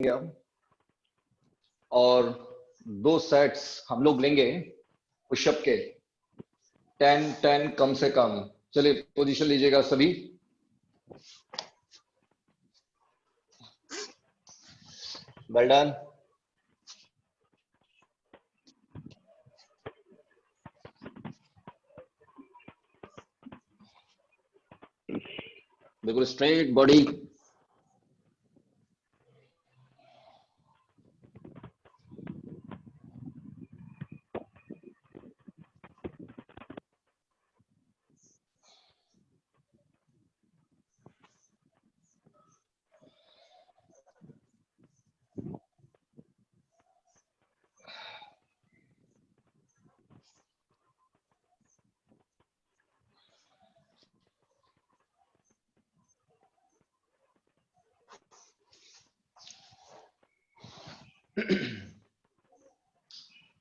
अब और 2 सेट्स हम लोग लेंगे पुशअप के 10 कम से कम। चलिए पोजीशन लीजिएगा सभी। Well done. बिल्कुल स्ट्रेट बॉडी।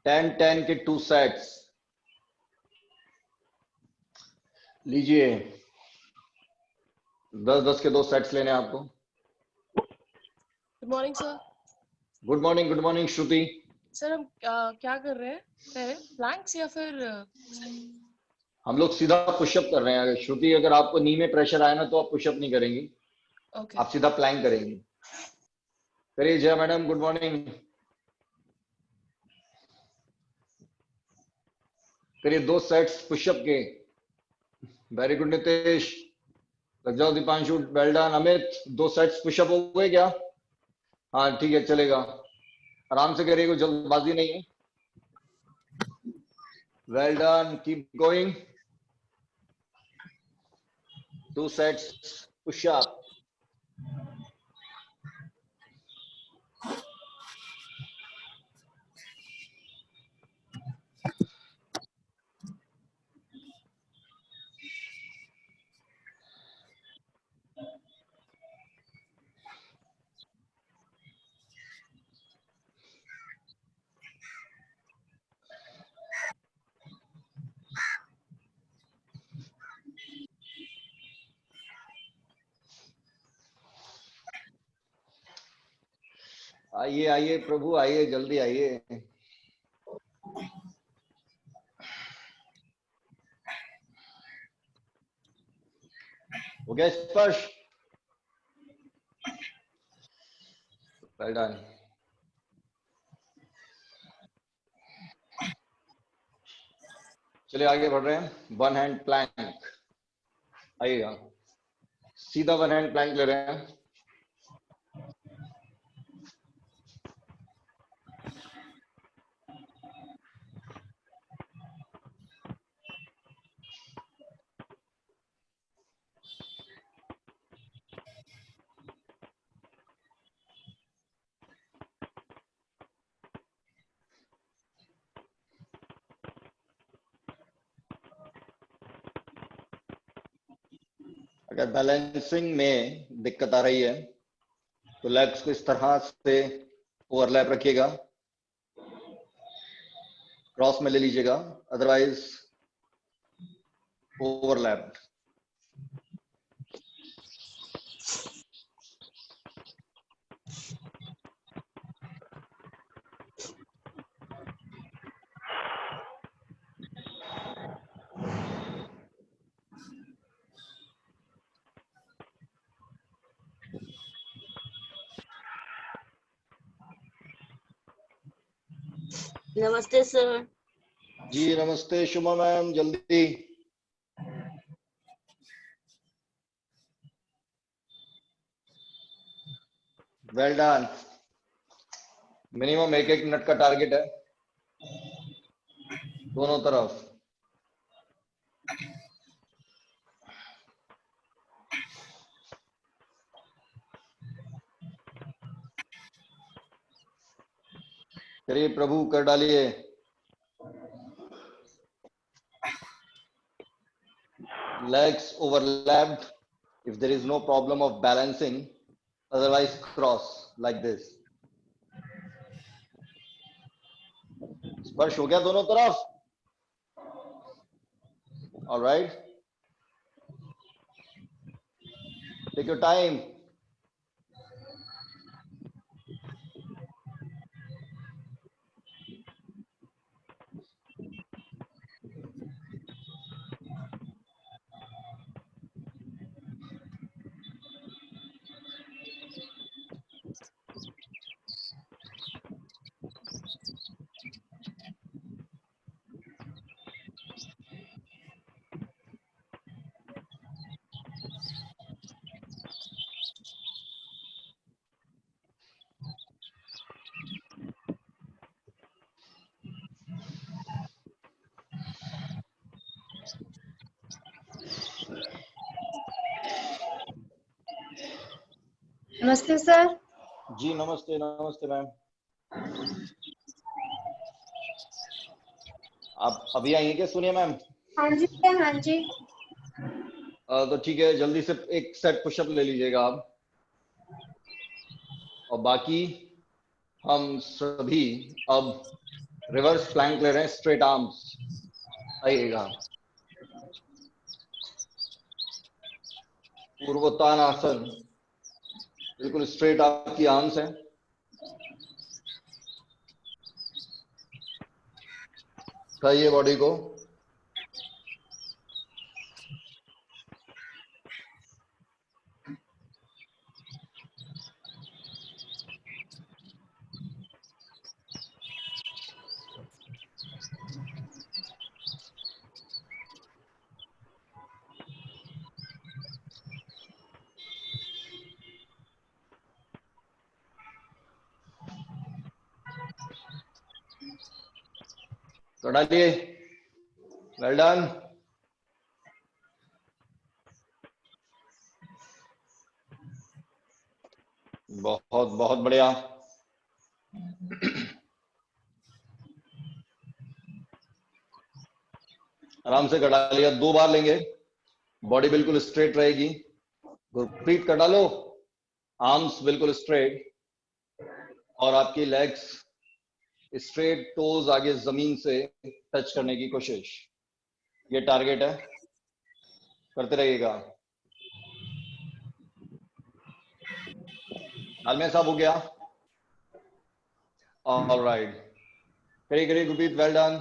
टेन के 2 सेट्स लीजिए। 10 के 2 सेट्स लेने हैं आपको। Good morning sir. Good morning Shruti. Sir हम क्या कर रहे हैं पहले, प्लैंक्स या फिर हम लोग सीधा पुशअप कर रहे हैं। श्रुति, अगर आपको नी में प्रेशर आया ना तो आप पुशअप नहीं करेंगी, ओके। आप सीधा प्लैंक करेंगी। करिए जय मैडम, गुड मॉर्निंग। करिए 2 सेट्स पुशअप के। Very good Nitesh. लग जाओ Deepanshu, well done. Amit, 2 sets pushup हो गए क्या? हाँ ठीक है, चलेगा। आराम से करिए, कोई जल्दबाजी नहीं है। Well done, keep going. 2 sets pushup. आइए आइए प्रभु, आइए जल्दी आइए। हो गया स्पर्श? Well done. चलिए आगे बढ़ रहे हैं। 1 हैंड प्लैंक। आइएगा, सीधा 1 हैंड प्लैंक ले रहे हैं। अगर बैलेंसिंग में दिक्कत आ रही है तो लेग्स को इस तरह से ओवरलैप रखिएगा, क्रॉस में ले लीजिएगा, अदरवाइज ओवरलैप। नमस्ते सर। जी नमस्ते शुमा मैम, जल्दी। Well done. मिनिमम 1 मिनट का टारगेट है दोनों तरफ। करिए प्रभु, कर डालिए। Legs overlapped if there is no problem of balancing, otherwise cross like this. स्पर्श हो गया दोनों तरफ? All right. Take your time. नमस्ते सर। जी नमस्ते नमस्ते मैम। आप अभी आई हैं क्या सोनिया मैम? हाँ जी सर, हाँ जी। तो ठीक है, जल्दी से एक सेट पुशअप ले लीजिएगा आप, और बाकी हम सभी अब रिवर्स प्लैंक ले रहे हैं, स्ट्रेट आर्म्स। आइएगा, पूर्वोत्तानासन, बिल्कुल स्ट्रेट आपकी आर्म्स हैं। उठाइए बॉडी को, चढ़ा लिए। Well done. बहुत बहुत बढ़िया। आराम से कटा लिया, 2 बार लेंगे, बॉडी बिल्कुल स्ट्रेट रहेगी। गुरप्रीत कटा लो, आर्म्स बिल्कुल स्ट्रेट, और आपकी लेग्स स्ट्रेट, टोज आगे जमीन से टच करने की कोशिश, ये टारगेट है, करते रहिएगा। आलमिया साहब हो गया? ऑलराइट, करिए करिए गुरप्रीत, वेल डन।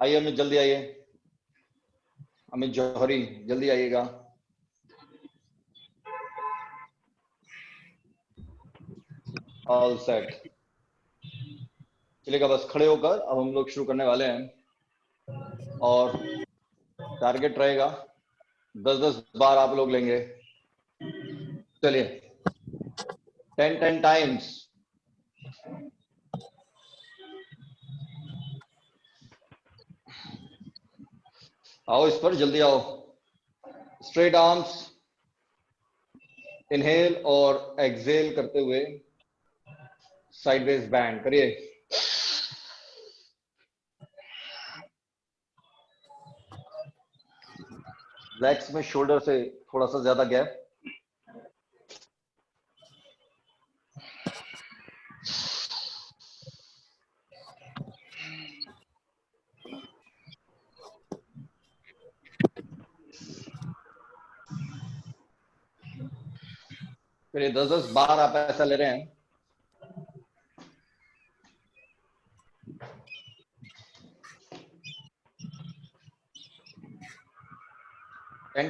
आइए अमित, जल्दी आइए, अमित जौहरी जल्दी आइएगा। ऑल सेट, चलेगा, बस खड़े होकर अब हम लोग शुरू करने वाले हैं, और टारगेट रहेगा 10-10 बार आप लोग लेंगे। चलिए 10-10 टाइम्स। आओ इस पर, जल्दी आओ। स्ट्रेट आर्म्स, इनहेल और एक्सहेल करते हुए साइडवेज बैंड करिए। लेग्स में शोल्डर से थोड़ा सा ज्यादा गैप। फिर 10-10 बार आप ऐसा ले रहे हैं।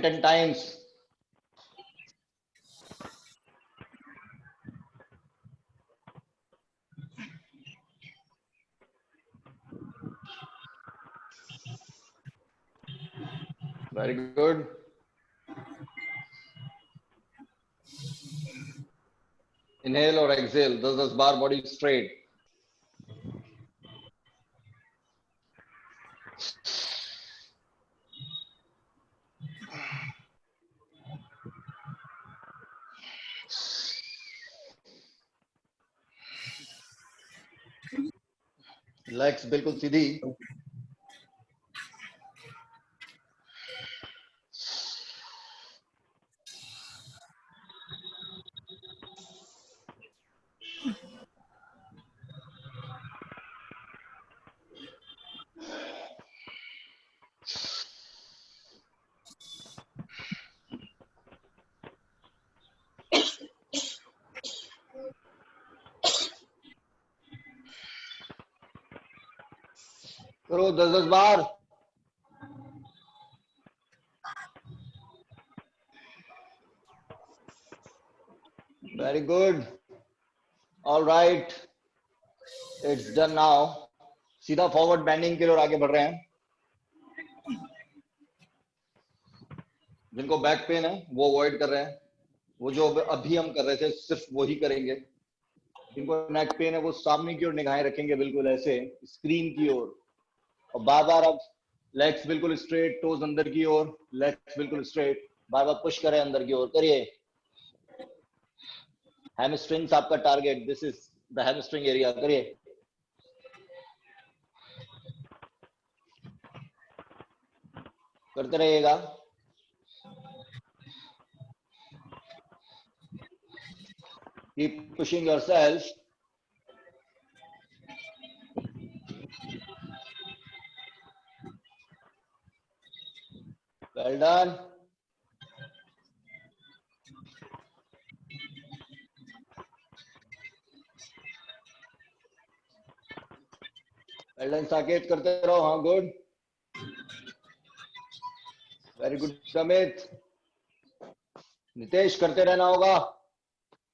Ten times. Very good. Inhale और एक्सहेल 10-10 बार, बॉडी स्ट्रेट। लेग्स बिल्कुल सीधी। करो 10-10 बार। Very good. All right, it's done now. सीधा फॉरवर्ड बैंडिंग के लिए और आगे बढ़ रहे हैं। जिनको बैक पेन है वो अवॉइड कर रहे हैं, वो जो अभी हम कर रहे थे सिर्फ वही करेंगे। जिनको नेक पेन है वो सामने की ओर निगाहें रखेंगे, बिल्कुल ऐसे स्क्रीन की ओर, और बार बार अब लेग्स बिल्कुल स्ट्रेट, टोज अंदर की ओर, लेग्स बिल्कुल स्ट्रेट, बार बार पुश करें अंदर की ओर, करिए। हैमस्ट्रिंग्स आपका target, this is the hamstring area, करिए। करते रहिएगा। Keep pushing yourself. Well done. Well done Saket, करते रहो। हाँ good, very good Amit. Nitesh करते रहना होगा,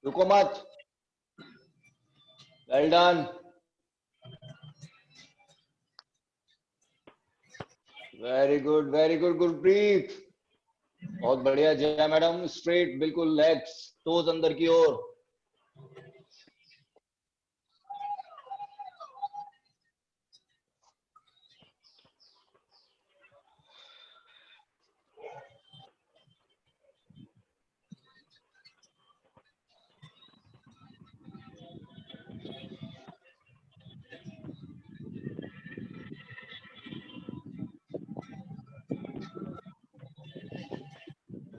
रुको मत। Well done, very good Gurpreet, बहुत बढ़िया जया मैडम। स्ट्रेट बिल्कुल, लेग्स टोज अंदर की ओर।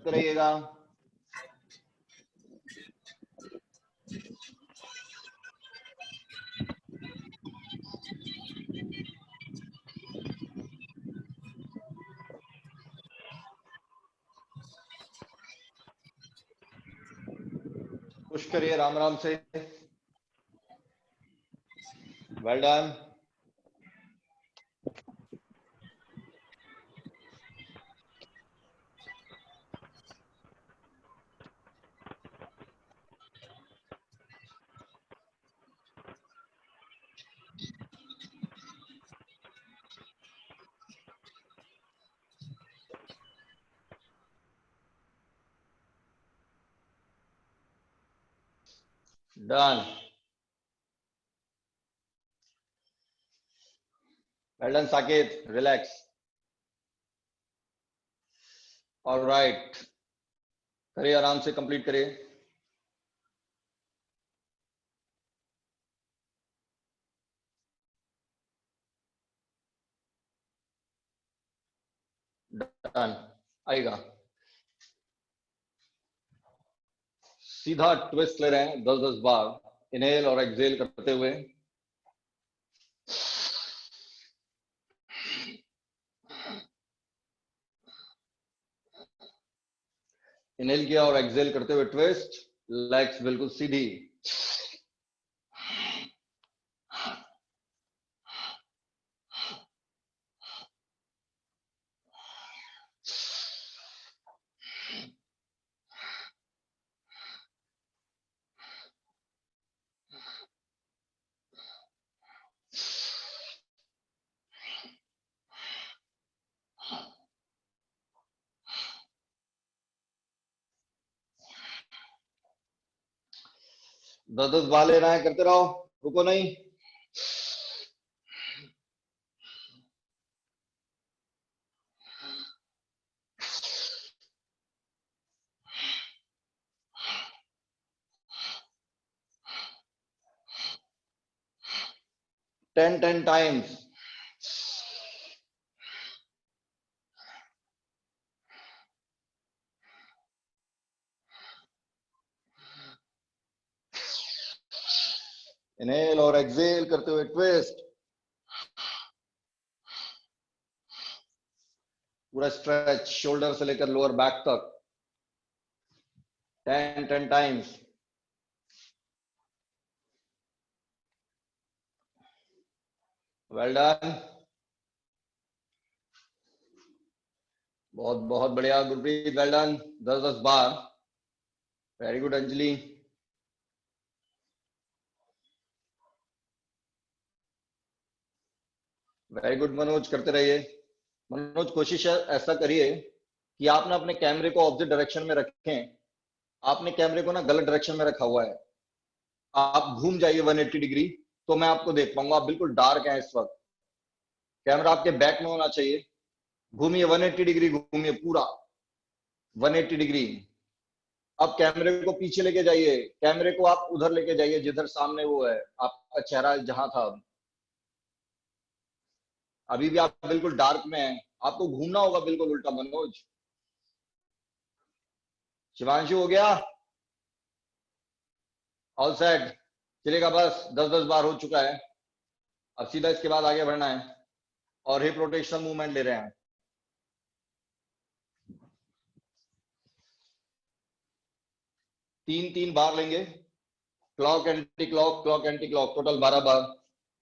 रहिएगा। पुश करिए राम राम से। Well done. Done. Well done Saket, relax. Alright, करिए आराम से, कंप्लीट करिए। डन, आएगा। सीधा ट्विस्ट ले रहे हैं 10-10 बार, इनहेल और एक्सहेल करते हुए। इनहेल किया और एक्सहेल करते हुए ट्विस्ट, लेग्स बिल्कुल सीधी। दस 10 बार लेना है, करते रहो, रुको नहीं। ten times. इनहेल और एक्सहेल करते हुए ट्विस्ट, पूरा स्ट्रेच शोल्डर से लेकर लोअर बैक तक। 10 टाइम्स। वेल डन, बहुत बहुत बढ़िया गुरप्रीत, वेल डन। 10-10 बार, very good Anjali. Very good Manoj, करते रहिए। मनोज कोशिश ऐसा करिए कि आप ना अपने कैमरे को ऑपोजिट डायरेक्शन में रखें। आपने कैमरे को ना गलत डायरेक्शन में रखा हुआ है, आप घूम जाइए 180 डिग्री, तो मैं आपको देख पाऊंगा। आप बिल्कुल डार्क हैं इस वक्त, कैमरा आपके बैक में होना चाहिए। घूमिए 180 डिग्री, घूमिए पूरा 180 डिग्री। अब कैमरे को पीछे लेके जाइए, कैमरे को आप उधर लेके जाइए जिधर सामने वो है, आपका चेहरा जहां था। अभी भी आप बिल्कुल डार्क में हैं, आपको घूमना होगा बिल्कुल उल्टा मनोज। शिवांशु हो गया? ऑल सेट, चलेगा बस 10-10 बार हो चुका है। अब सीधा इसके बाद आगे बढ़ना है और हिप रोटेशनल मूवमेंट ले रहे हैं। 3-3 बार लेंगे, clock anti clock, clock anti clock, total 12 बार।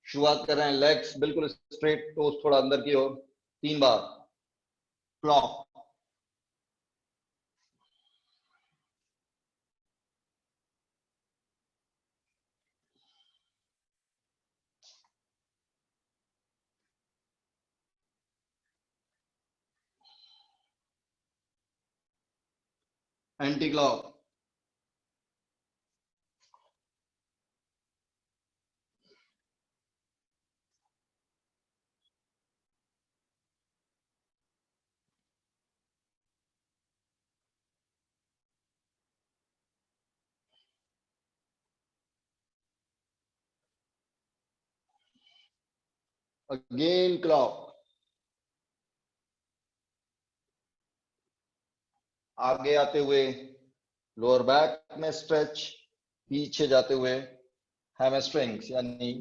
शुरुआत कर रहे हैं, लेग्स बिल्कुल स्ट्रेट, टोस थोड़ा अंदर की ओर, 3 बार clock. Anti clock, again clock. आगे आते हुए लोअर बैक में स्ट्रेच, पीछे जाते हुए हैमस्ट्रिंग्स यानी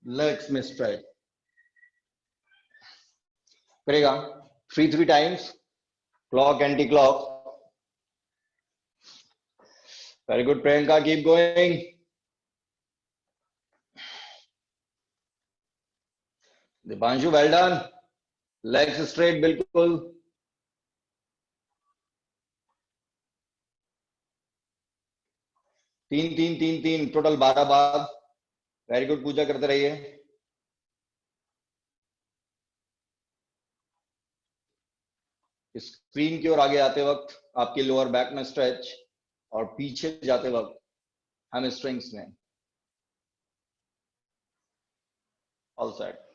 लेग्स में स्ट्रेच करेगा। 3 times clock anti clock. Very good Priyanka, keep going. Deepanshu well done, legs straight बिल्कुल। तीन तीन तीन तीन टोटल 12 बार। वेरी गुड, पूजा करते रहिए। स्क्रीन की ओर आगे आते वक्त आपके लोअर बैक में स्ट्रेच और पीछे जाते वक्त हैमस्ट्रिंग्स में। All set.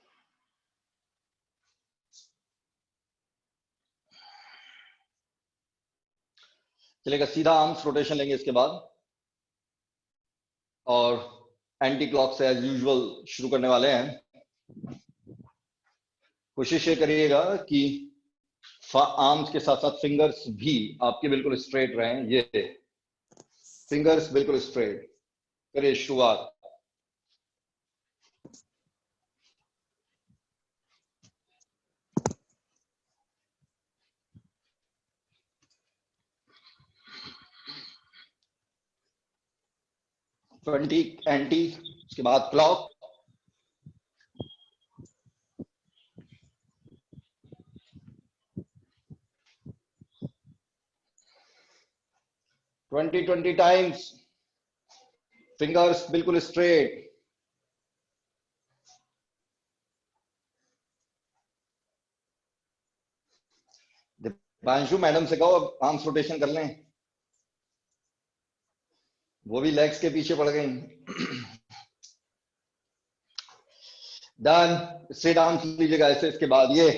चलेगा, सीधा आर्म्स रोटेशन लेंगे इसके बाद और एंटी क्लॉक से एज यूजुअल शुरू करने वाले हैं। कोशिश ये करिएगा कि आर्म्स के साथ साथ फिंगर्स भी आपके बिल्कुल स्ट्रेट रहें। ये फिंगर्स बिल्कुल स्ट्रेट। करिए शुरुआत। ट्वेंटी एंटी, उसके बाद क्लॉक, ट्वेंटी टाइम्स, फिंगर्स बिल्कुल स्ट्रेट। दीपांशु मैडम से कहो अब आर्म्स रोटेशन कर लें, वो भी लेग्स के पीछे पड़ गई। डन, स्ट्रेट आर्म्स लीजिएगा ऐसे, इसके बाद ये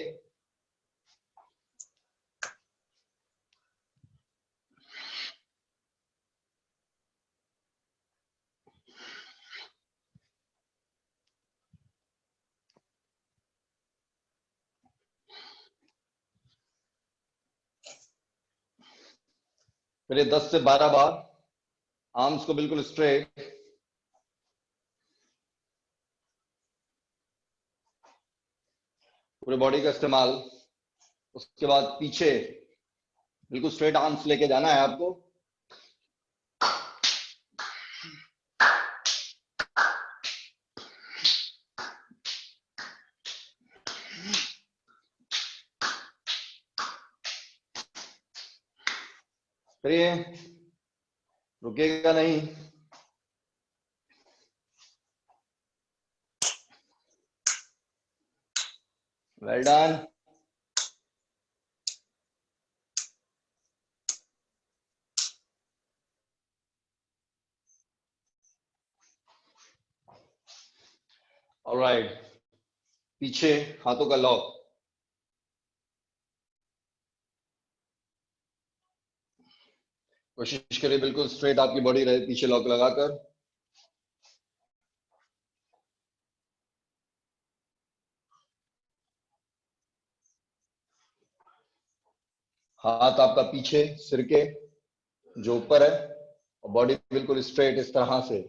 फिर 10 से 12 बार आर्म्स को बिल्कुल स्ट्रेट। पूरे बॉडी का इस्तेमाल। उसके बाद पीछे बिल्कुल स्ट्रेट आर्म्स लेके जाना है आपको। करिए, रुकेगा नहीं। Well done. ऑलराइट, पीछे हाथों का लॉक। कोशिश करिए बिल्कुल स्ट्रेट आपकी बॉडी रहे, पीछे लॉक लगाकर। हाथ आपका पीछे सिर के जो ऊपर है, और बॉडी बिल्कुल स्ट्रेट इस तरह से।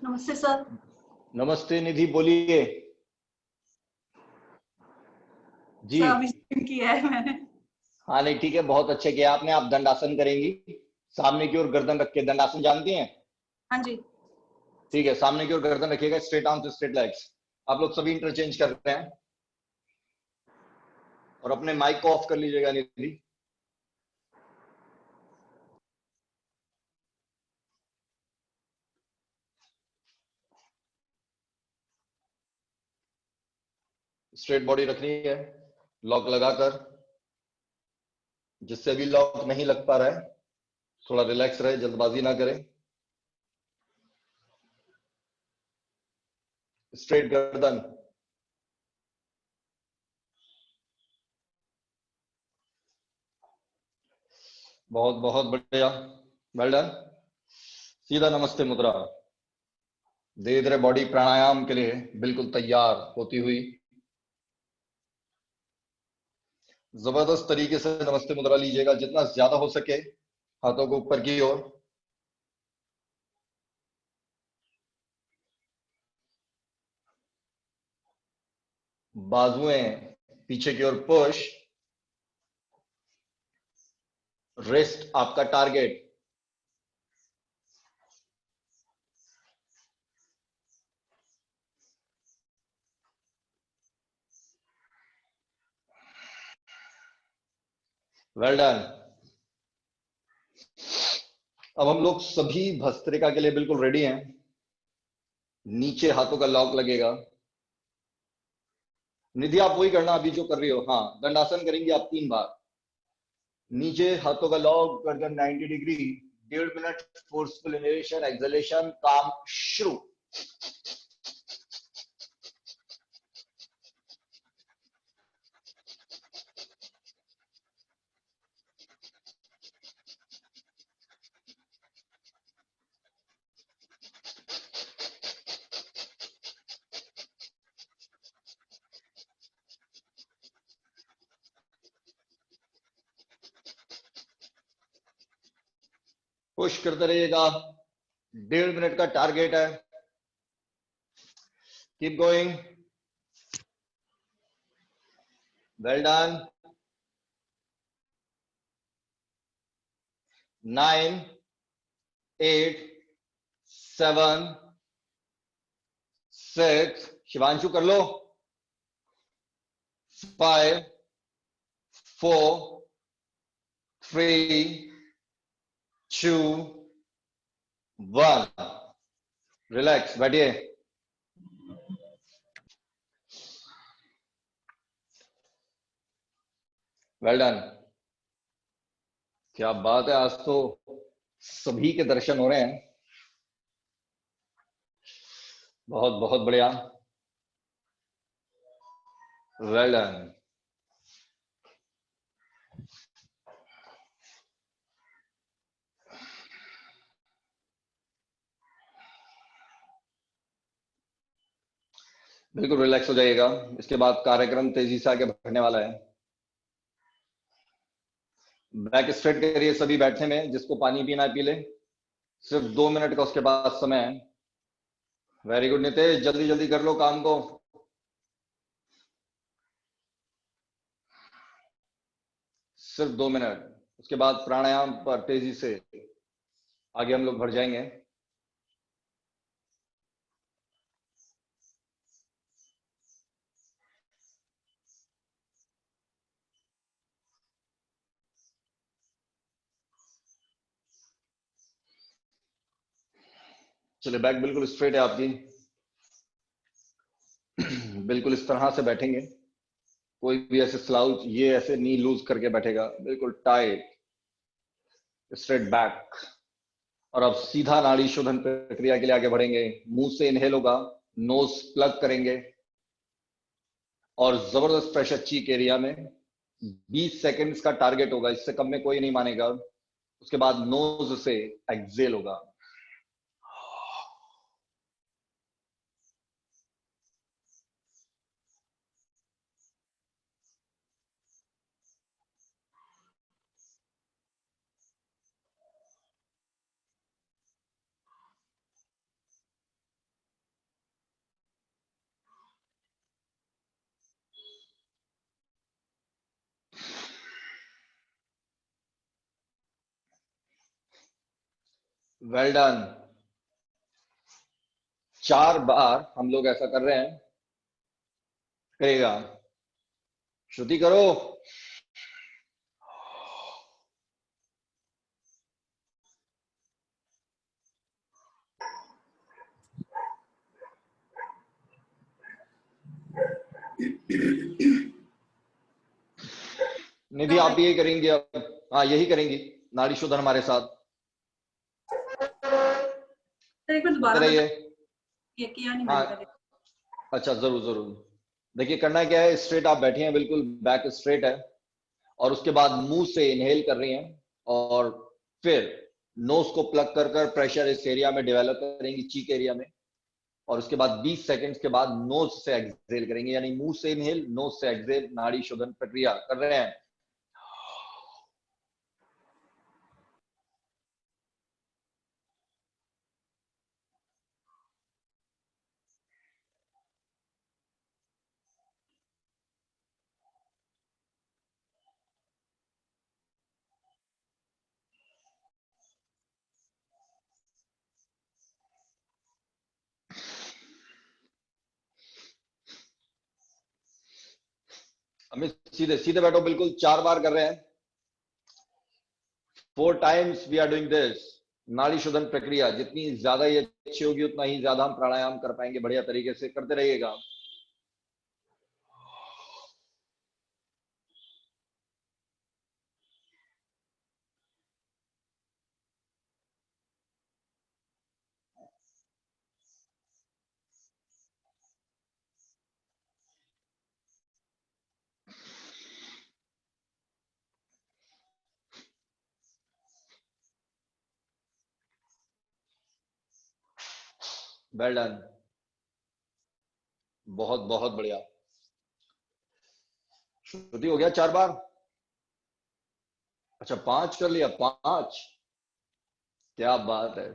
नमस्ते सर। नमस्ते निधि, बोलिए जी। सर अभी जिम किया है मैंने। हाँ नहीं ठीक है, बहुत अच्छे किया आपने। आप दंडासन करेंगी, सामने की ओर गर्दन रख के। दंडासन जानती हैं? हाँ जी। ठीक है, सामने की ओर गर्दन रखिएगा, स्ट्रेट आर्म्स स्ट्रेट लेग्स। आप लोग सभी इंटरचेंज करते हैं, और अपने माइक को ऑफ कर लीजिएगा निधि। स्ट्रेट बॉडी रखनी है, लॉक लगाकर। जिससे भी लॉक नहीं लग पा रहा है, थोड़ा रिलैक्स रहे, जल्दबाजी ना करें। स्ट्रेट गर्दन। बहुत बहुत बढ़िया, वेल डन। सीधा नमस्ते मुद्रा। धीरे धीरे बॉडी प्राणायाम के लिए बिल्कुल तैयार होती हुई जबरदस्त तरीके से नमस्ते मुद्रा लीजिएगा, जितना ज्यादा हो सके हाथों को ऊपर की ओर। बाजुएं पीछे की ओर पुश। रिस्ट आपका टारगेट। Well done. अब हम लोग सभी भस्त्रिका के लिए बिल्कुल रेडी हैं। नीचे हाथों का लॉक लगेगा। निधि आप वही करना अभी जो कर रही हो। हाँ, दंडासन करेंगे आप 3 बार। नीचे हाथों का लॉक, गर्दन 90 degree. 1.5 minute forceful inhalation, exhalation, काम शुरू। पुश करते रहिएगा, 1.5 मिनट का टारगेट है। Keep going, well done. 9, 8, 7, 6, Shivanshu कर लो। 5, 4, 3, 2, 1। रिलैक्स, बैठिए। Well done. क्या बात है, आज तो सभी के दर्शन हो रहे हैं। बहुत बहुत बढ़िया, वेल डन। बिल्कुल रिलैक्स हो जाइएगा। इसके बाद कार्यक्रम तेजी से आगे बढ़ने वाला है। बैक स्ट्रेट करिए सभी बैठने में। जिसको पानी पीना है पी ले। सिर्फ 2 मिनट का उसके बाद समय है। वेरी गुड नितेश, जल्दी जल्दी कर लो काम को। सिर्फ 2 मिनट, उसके बाद प्राणायाम पर तेजी से आगे हम लोग बढ़ जाएंगे। चलिए, बैक बिल्कुल स्ट्रेट है आपकी। बिल्कुल इस तरह से बैठेंगे। कोई भी ऐसे स्लाउच, ये ऐसे नी लूज करके बैठेगा, बिल्कुल टाइट, स्ट्रेट बैक। और अब सीधा नाड़ी शोधन प्रक्रिया के लिए आगे बढ़ेंगे। मुंह से इनहेल होगा, नोज प्लग करेंगे, और जबरदस्त प्रेशर चीक एरिया में। 20 सेकंड्स का टारगेट होगा, इससे कम में कोई नहीं मानेगा। उसके बाद नोज से एक्सेल होगा। Well done. 4 बार हम लोग ऐसा कर रहे हैं। करेगा, श्रुति करो। निधि आप भी यही करेंगे अब? हाँ यही करेंगी, नाड़ी शोधन हमारे साथ। सर एक बार दोबारा रहिए। ये किया नहीं हाँ मैंने पहले। अच्छा, जरूर जरूर। देखिए करना क्या है, स्ट्रेट आप बैठे हैं, बिल्कुल बैक स्ट्रेट है, और उसके बाद मुंह से इनहेल कर रही हैं, और फिर नोज को प्लग कर कर प्रेशर इस एरिया में डेवलप करेंगी, चीक एरिया में। और उसके बाद 20 सेकंड्स के बाद नोज से एक्सहेल करेंगे, यानी मुंह से इनहेल, नोज से एक्सहेल। नाड़ी शोधन प्रक्रिया कर रहे हैं। अमित सीधे सीधे बैठो, बिल्कुल 4 बार कर रहे हैं। 4 times we are doing this. नाड़ी शोधन प्रक्रिया जितनी ज्यादा ये अच्छी होगी, उतना ही ज्यादा हम प्राणायाम कर पाएंगे। बढ़िया तरीके से करते रहिएगा। वेल डन, बहुत बहुत बढ़िया। श्रुति हो गया 4 बार? अच्छा 5 कर लिया, 5, क्या बात है।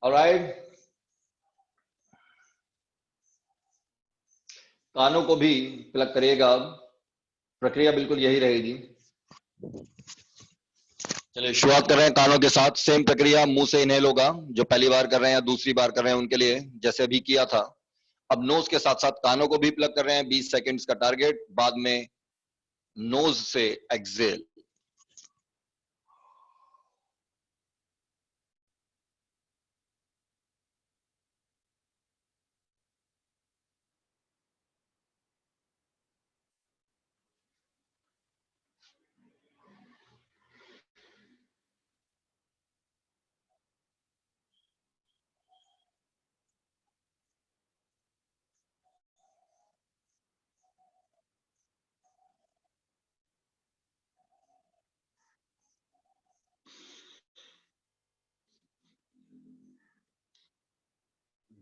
ऑलराइट, कानों को भी प्लग करिएगा। प्रक्रिया बिल्कुल यही रहेगी। चलिए शुरुआत कर रहे हैं कानों के साथ। सेम प्रक्रिया, मुंह से इनहेल होगा, जो पहली बार कर रहे हैं या दूसरी बार कर रहे हैं उनके लिए, जैसे अभी किया था। अब नोज के साथ साथ कानों को भी प्लग कर रहे हैं। 20 सेकंड्स का टारगेट, बाद में नोज से एक्सेल।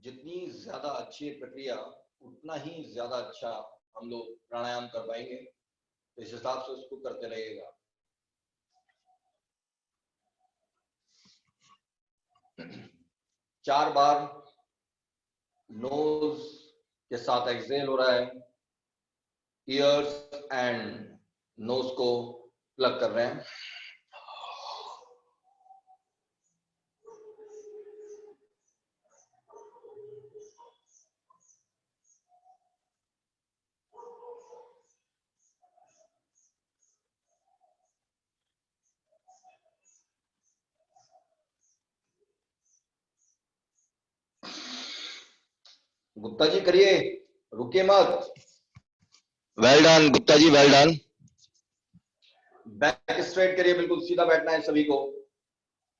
जितनी ज्यादा अच्छी प्रक्रिया, उतना ही ज्यादा अच्छा हम लोग प्राणायाम कर पाएंगे। इस हिसाब से उसको करते रहिएगा। चार बार नोज के साथ एक्सहेल हो रहा है, ईयर्स एंड नोज को प्लग कर रहे हैं। गुप्ता जी करिए, रुकिए मत। Well done Gupta ji, well done. Back straight करिए, बिल्कुल सीधा बैठना है सभी को।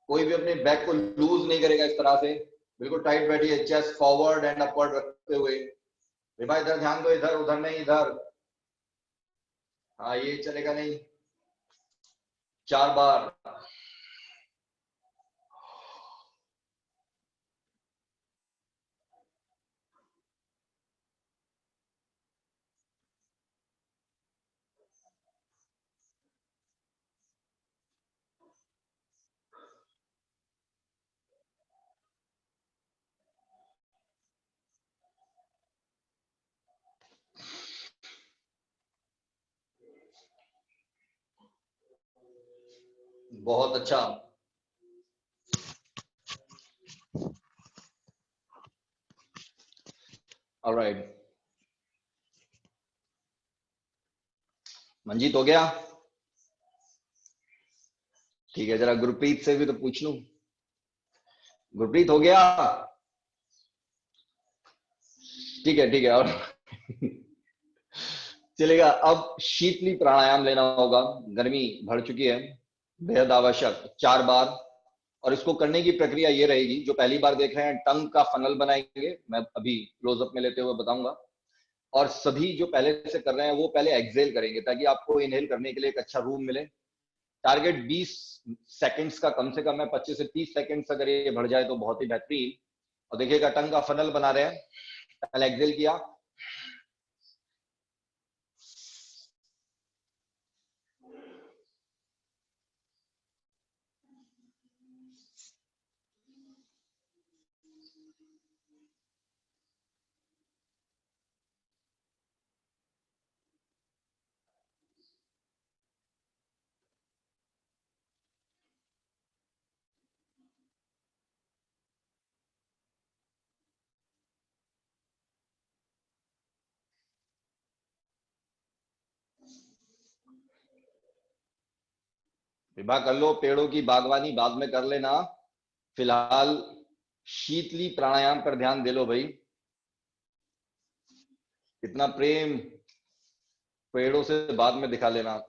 कोई भी अपने बैक को लूज नहीं करेगा इस तरह से। बिल्कुल टाइट बैठिए, चेस्ट फॉरवर्ड एंड अपवर्ड रखते हुए। विभा इधर ध्यान दो, इधर उधर नहीं, इधर। हाँ ये चलेगा नहीं। 4 बार। बहुत अच्छा। ऑलराइट, मंजीत हो गया? ठीक है, जरा गुरप्रीत से भी तो पूछ लूं। गुरप्रीत हो गया? ठीक है ठीक है। और चलेगा। अब शीतली प्राणायाम लेना होगा, गर्मी बढ़ चुकी है, बेहद आवश्यक। 4 बार। और इसको करने की प्रक्रिया ये रहेगी, जो पहली बार देख रहे हैं टंग का फनल बनाएंगे, मैं अभी क्लोजअप में लेते हुए बताऊंगा। और सभी जो पहले से कर रहे हैं वो पहले एक्सेल करेंगे, ताकि आपको इनहेल करने के लिए एक अच्छा रूम मिले। टारगेट 20 सेकंड्स का कम से कम है, 25 से 30 सेकंड्स अगर ये बढ़ जाए तो बहुत ही बेहतरीन। और देखिएगा टंग का फनल बना रहे हैं, पहले एक्सेल किया, विवाह कर लो। पेड़ों की बागवानी बाद में कर लेना, फिलहाल शीतली प्राणायाम पर ध्यान दे लो भाई। इतना प्रेम पेड़ों से बाद में दिखा लेना।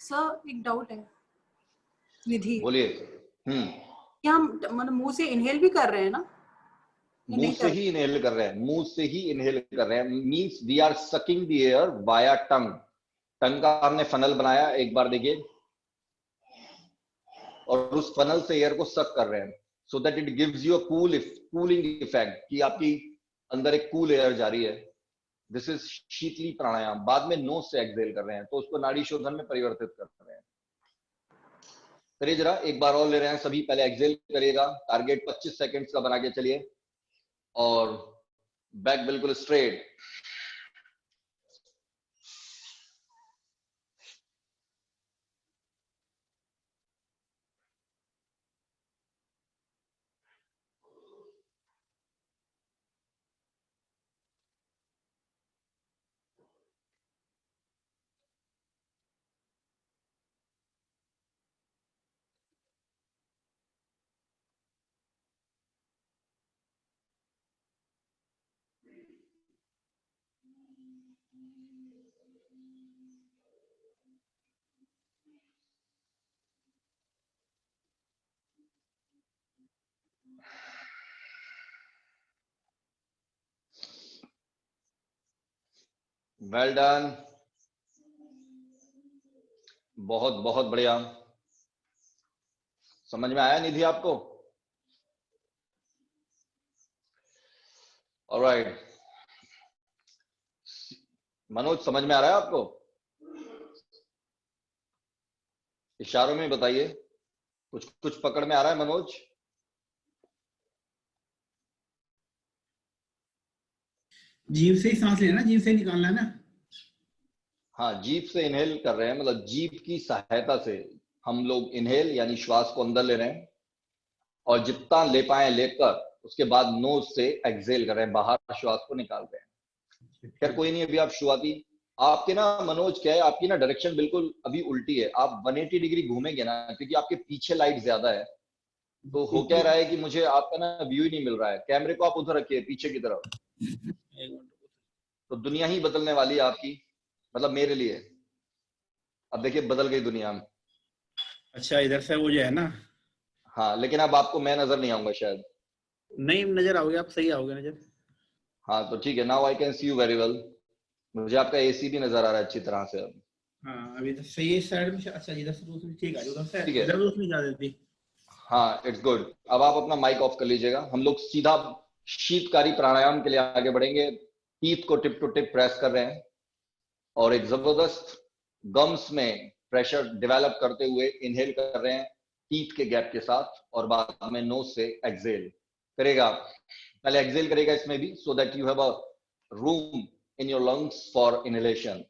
सर एक डाउट है निधि, बोलिए। क्या हम मतलब मुंह से इनहेल भी कर रहे हैं ना? या मुंह नहीं से कर ही इनहेल कर रहे हैं, मुंह से ही इनहेल कर रहे हैं। Means we are sucking the air via tongue. Tongue का हमने फनल बनाया, एक बार देखिए, और उस फनल से एयर को सक कर रहे हैं, so that it gives you a cooling effect, कि आपकी अंदर एक कूल एयर जा रही है। दिस इज शीतली प्राणायाम। बाद में नोज से एक्सहेल कर रहे हैं, तो उसको नाड़ी शोधन में परिवर्तित कर रहे हैं। करिए जरा, एक बार और ले रहे हैं सभी। पहले एक्सहेल करिएगा, टारगेट 25 सेकंड्स का बना के चलिए, और बैक बिल्कुल स्ट्रेट। वेल डन, बहुत बहुत बढ़िया। समझ में आया निधि आपको? ऑलराइट, मनोज समझ में आ रहा है आपको? इशारों में बताइए, कुछ कुछ पकड़ में आ रहा है मनोज? जीभ से ही सांस लेना, जीभ से निकालना है ना। हाँ, जीभ से इनहेल कर रहे हैं, मतलब जीभ की सहायता से हम लोग इनहेल यानी श्वास को अंदर ले रहे हैं, और जितना ले पाए लेकर उसके बाद नोज से एक्सहेल कर रहे हैं, बाहर श्वास को निकाल रहे हैं। खैर कोई नहीं, अभी आप शुरुआती, आपके ना मनोज क्या है, आपकी ना डायरेक्शन बिल्कुल अभी उल्टी है। आप 180 डिग्री घूमेंगे ना, क्योंकि आपके पीछे लाइट ज्यादा है, तो हो क्या रहा है कि मुझे आपका ना व्यू ही नहीं मिल रहा है। कैमरे को आप उधर रखिए पीछे की तरफ, एक मिनट। तो दुनिया ही बदलने वाली है आपकी, मतलब मेरे लिए। अब देखिए बदल गई दुनिया में। अच्छा, इधर से वो जो है ना, हाँ, लेकिन अब आपको मैं नजर नहीं आऊंगा शायद। नहीं नजर आओगे आप, सही आओगे नजर। हाँ तो ठीक है, now I can see you very well. मुझे आपका एसी भी नजर आ रहा है अच्छी तरह से अब। हाँ अभी तो सही है इस साइड में। अच्छा इधर से तो ठीक है, उधर से ठीक है, इधर तो उसमें जा देती। हाँ इट्स गुड। अब आप अपना माइक ऑफ कर लीजिएगा, हम लोग सीधा शीतकारी प्राणायाम के लिए आगे बढ़ेंगे। टीथ को टिप टू टिप प्रेस कर रहे हैं और एक जबरदस्त गम्स में प्रेशर डेवलप करते हुए इनहेल कर रहे हैं टीथ के गैप के साथ, और बाद में नोज से एक्सेल करेगा। पहले एक्सेल करेगा इसमें भी, so that you have a room in your lungs for inhalation.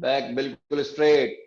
Back बिल्कुल स्ट्रेट।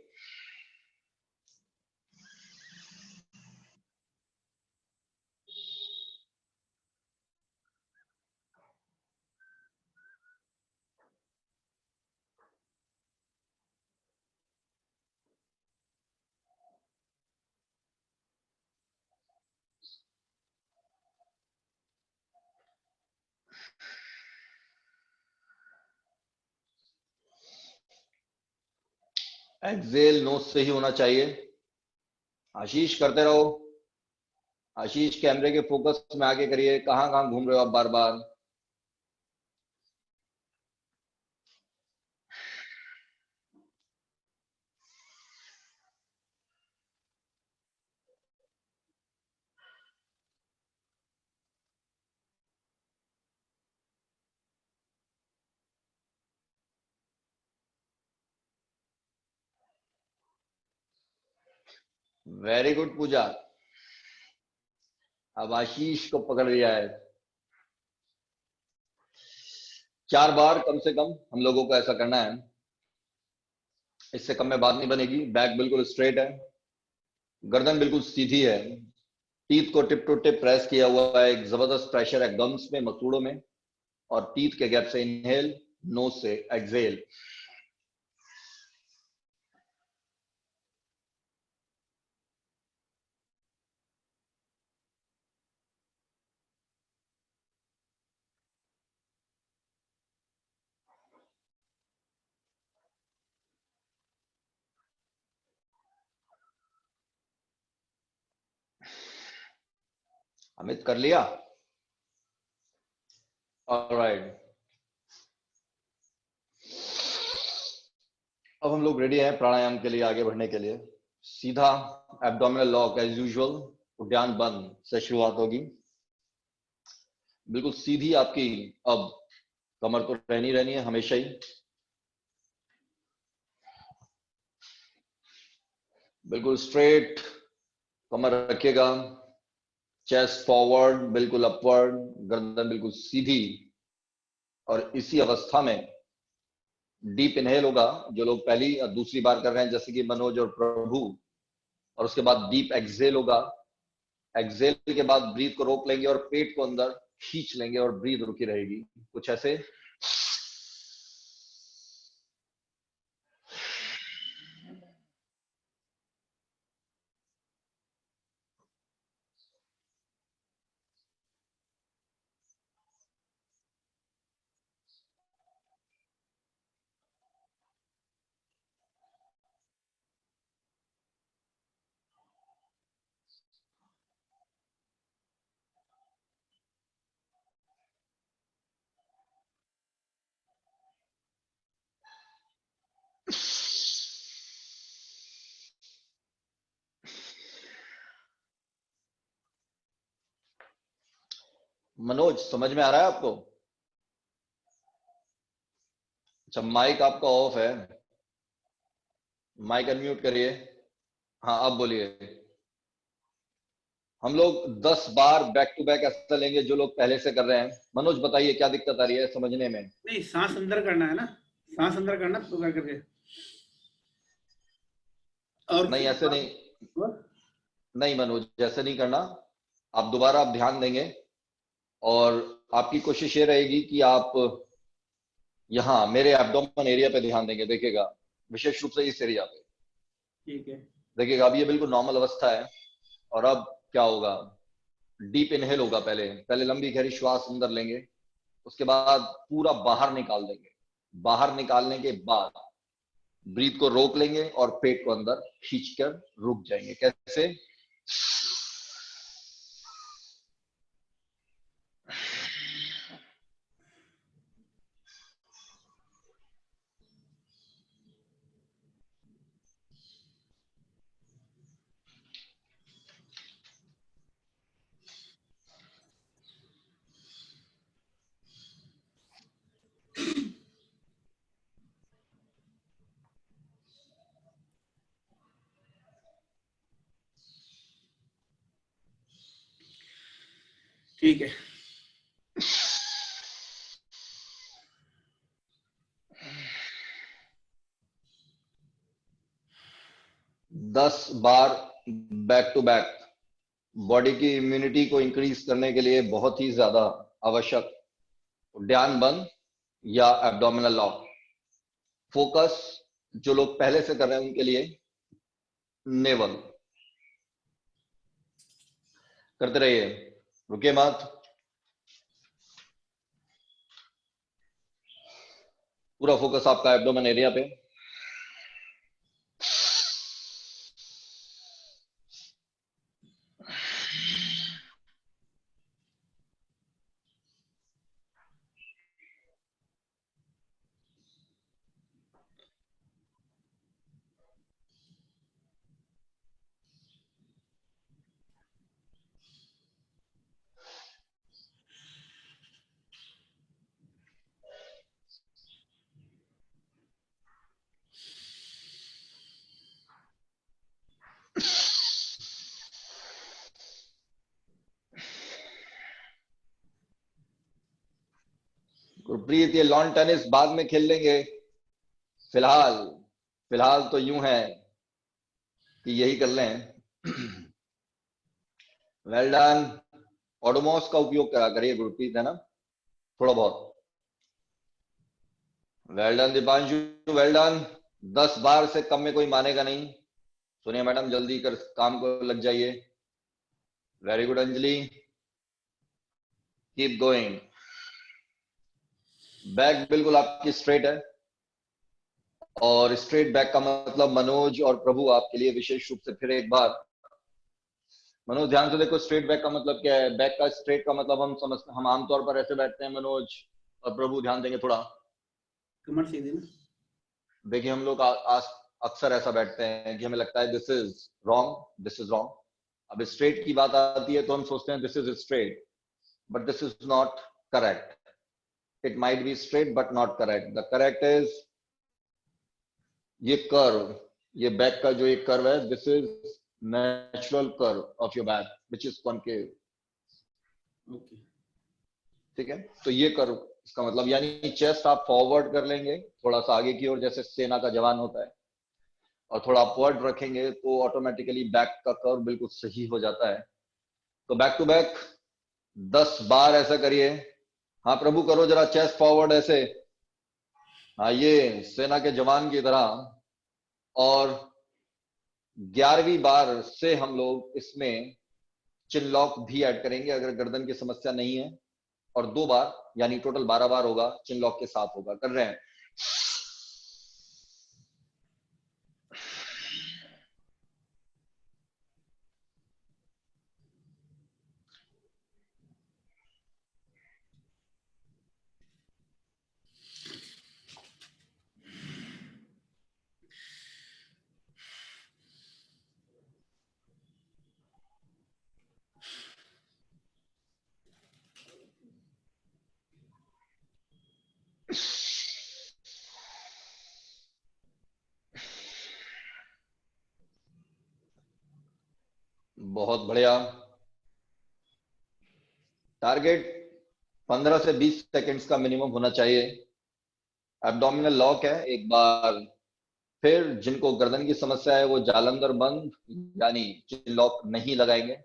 एक्सेल नोज से ही होना चाहिए। आशीष करते रहो। आशीष कैमरे के फोकस में आगे करिए, कहां कहां घूम रहे हो आप बार बार। वेरी गुड पूजा। अब आशीष को पकड़ लिया है। 4 बार कम से कम हम लोगों को ऐसा करना है, इससे कम में बात नहीं बनेगी। बैक बिल्कुल स्ट्रेट है, गर्दन बिल्कुल सीधी है, टीथ को टिप टू टिप प्रेस किया हुआ है, एक जबरदस्त प्रेशर है गम्स में, मसूड़ों में, और टीथ के गैप से इनहेल, नोज से एक्सेल। अमित कर लिया? ऑलराइट, अब हम लोग रेडी हैं प्राणायाम के लिए आगे बढ़ने के लिए। सीधा एब्डोमिनल लॉक एज यूजुअल, उद्यान बंद से शुरुआत होगी। बिल्कुल सीधी आपकी अब कमर तो रहनी रहनी है हमेशा ही। बिल्कुल स्ट्रेट कमर रखिएगा, चेस्ट फॉरवर्ड बिल्कुल अपवर्ड, गर्दन बिल्कुल सीधी। और इसी अवस्था में डीप इनहेल होगा, जो लोग पहली या दूसरी बार कर रहे हैं जैसे कि मनोज और प्रभु, और उसके बाद डीप एक्सेल होगा। एक्सेल के बाद ब्रीथ को रोक लेंगे और पेट को अंदर खींच लेंगे और ब्रीथ रुकी रहेगी कुछ ऐसे। मनोज समझ में आ रहा है आपको? अच्छा, माइक आपका ऑफ है, माइक अनम्यूट करिए। हाँ अब बोलिए। हम लोग 10 बार बैक टू बैक ऐसा लेंगे जो लोग पहले से कर रहे हैं। मनोज बताइए क्या दिक्कत आ रही है समझने में? नहीं, सांस अंदर करना है ना, सांस अंदर करना तो कर करके। और नहीं ऐसे नहीं, नहीं मनोज ऐसे नहीं करना। आप दोबारा आप ध्यान देंगे और आपकी कोशिश ये रहेगी कि आप यहाँ मेरे एब्डोमेन एरिया पे ध्यान देंगे। देखिएगा विशेष रूप से इस एरिया पे ठीक है। देखिएगा। अब ये बिल्कुल नॉर्मल अवस्था है। और अब क्या होगा? डीप इनहेल होगा। पहले पहले लंबी गहरी श्वास अंदर लेंगे, उसके बाद पूरा बाहर निकाल देंगे। बाहर निकालने के बाद ब्रीथ को रोक लेंगे और पेट को अंदर खींचकर रुक जाएंगे। कैसे? ठीक है। 10 बार बैक टू बैक बॉडी की इम्यूनिटी को इंक्रीज करने के लिए बहुत ही ज्यादा आवश्यक। ध्यान बंद या एब्डोमिनल लॉक। फोकस जो लोग पहले से कर रहे हैं उनके लिए नेवल। करते रहिए, रुके मत। पूरा फोकस आपका एब्डोमेन एरिया पे। गुरप्रीत ये लॉन टेनिस बाद में खेल लेंगे। फिलहाल फिलहाल तो यूं है कि यही कर लें। Well done. ओडोमॉस का उपयोग करा करिए गुरप्रीत, है ना, थोड़ा बहुत। Well done Deepanshu, well done. 10 बार से कम में कोई मानेगा नहीं। सोनिया मैडम जल्दी कर काम को लग जाइए। Very good Anjali, keep going. Back बिल्कुल आपकी स्ट्रेट है और स्ट्रेट बैक का मतलब मनोज और प्रभु आपके लिए विशेष रूप से फिर एक बार। मनोज ध्यान से देखो, स्ट्रेट बैक का मतलब क्या है? बैक का स्ट्रेट का मतलब हम समझते, हम आमतौर पर ऐसे बैठते हैं। मनोज और प्रभु ध्यान देंगे थोड़ा। कमर सीधी ना। देखिए हम लोग अक्सर ऐसा बैठते हैं कि हमें लगता है this is wrong, this is wrong. अब स्ट्रेट की बात आती है तो हम सोचते हैं this is straight, but this is not correct. It might be straight but not correct. The correct is ये कर्व, ये बैक का जो एक कर्व है, this is natural curve of your back which is concave. Okay. ठीक है, तो ये कर्व इसका मतलब, यानी चेस्ट आप फॉरवर्ड कर लेंगे थोड़ा सा आगे की ओर, जैसे सेना का जवान होता है, और थोड़ा अपवर्ड रखेंगे तो ऑटोमेटिकली बैक का कर्व बिल्कुल सही हो जाता है। तो बैक टू बैक 10 बार ऐसा करिए। हाँ प्रभु करो जरा चेस्ट फॉरवर्ड ऐसे। हाँ ये सेना के जवान की तरह। और 11वीं बार से हम लोग इसमें चिन लॉक भी ऐड करेंगे अगर गर्दन की समस्या नहीं है। और 2 बार यानी टोटल 12 बार होगा, चिन लॉक के साथ होगा। कर रहे हैं। बहुत बढ़िया। टारगेट 15 से 20 सेकंड्स का मिनिमम होना चाहिए। एब्डोमिनल लॉक है। एक बार फिर जिनको गर्दन की समस्या है वो जालंधर बंद यानी चिन लॉक नहीं लगाएंगे।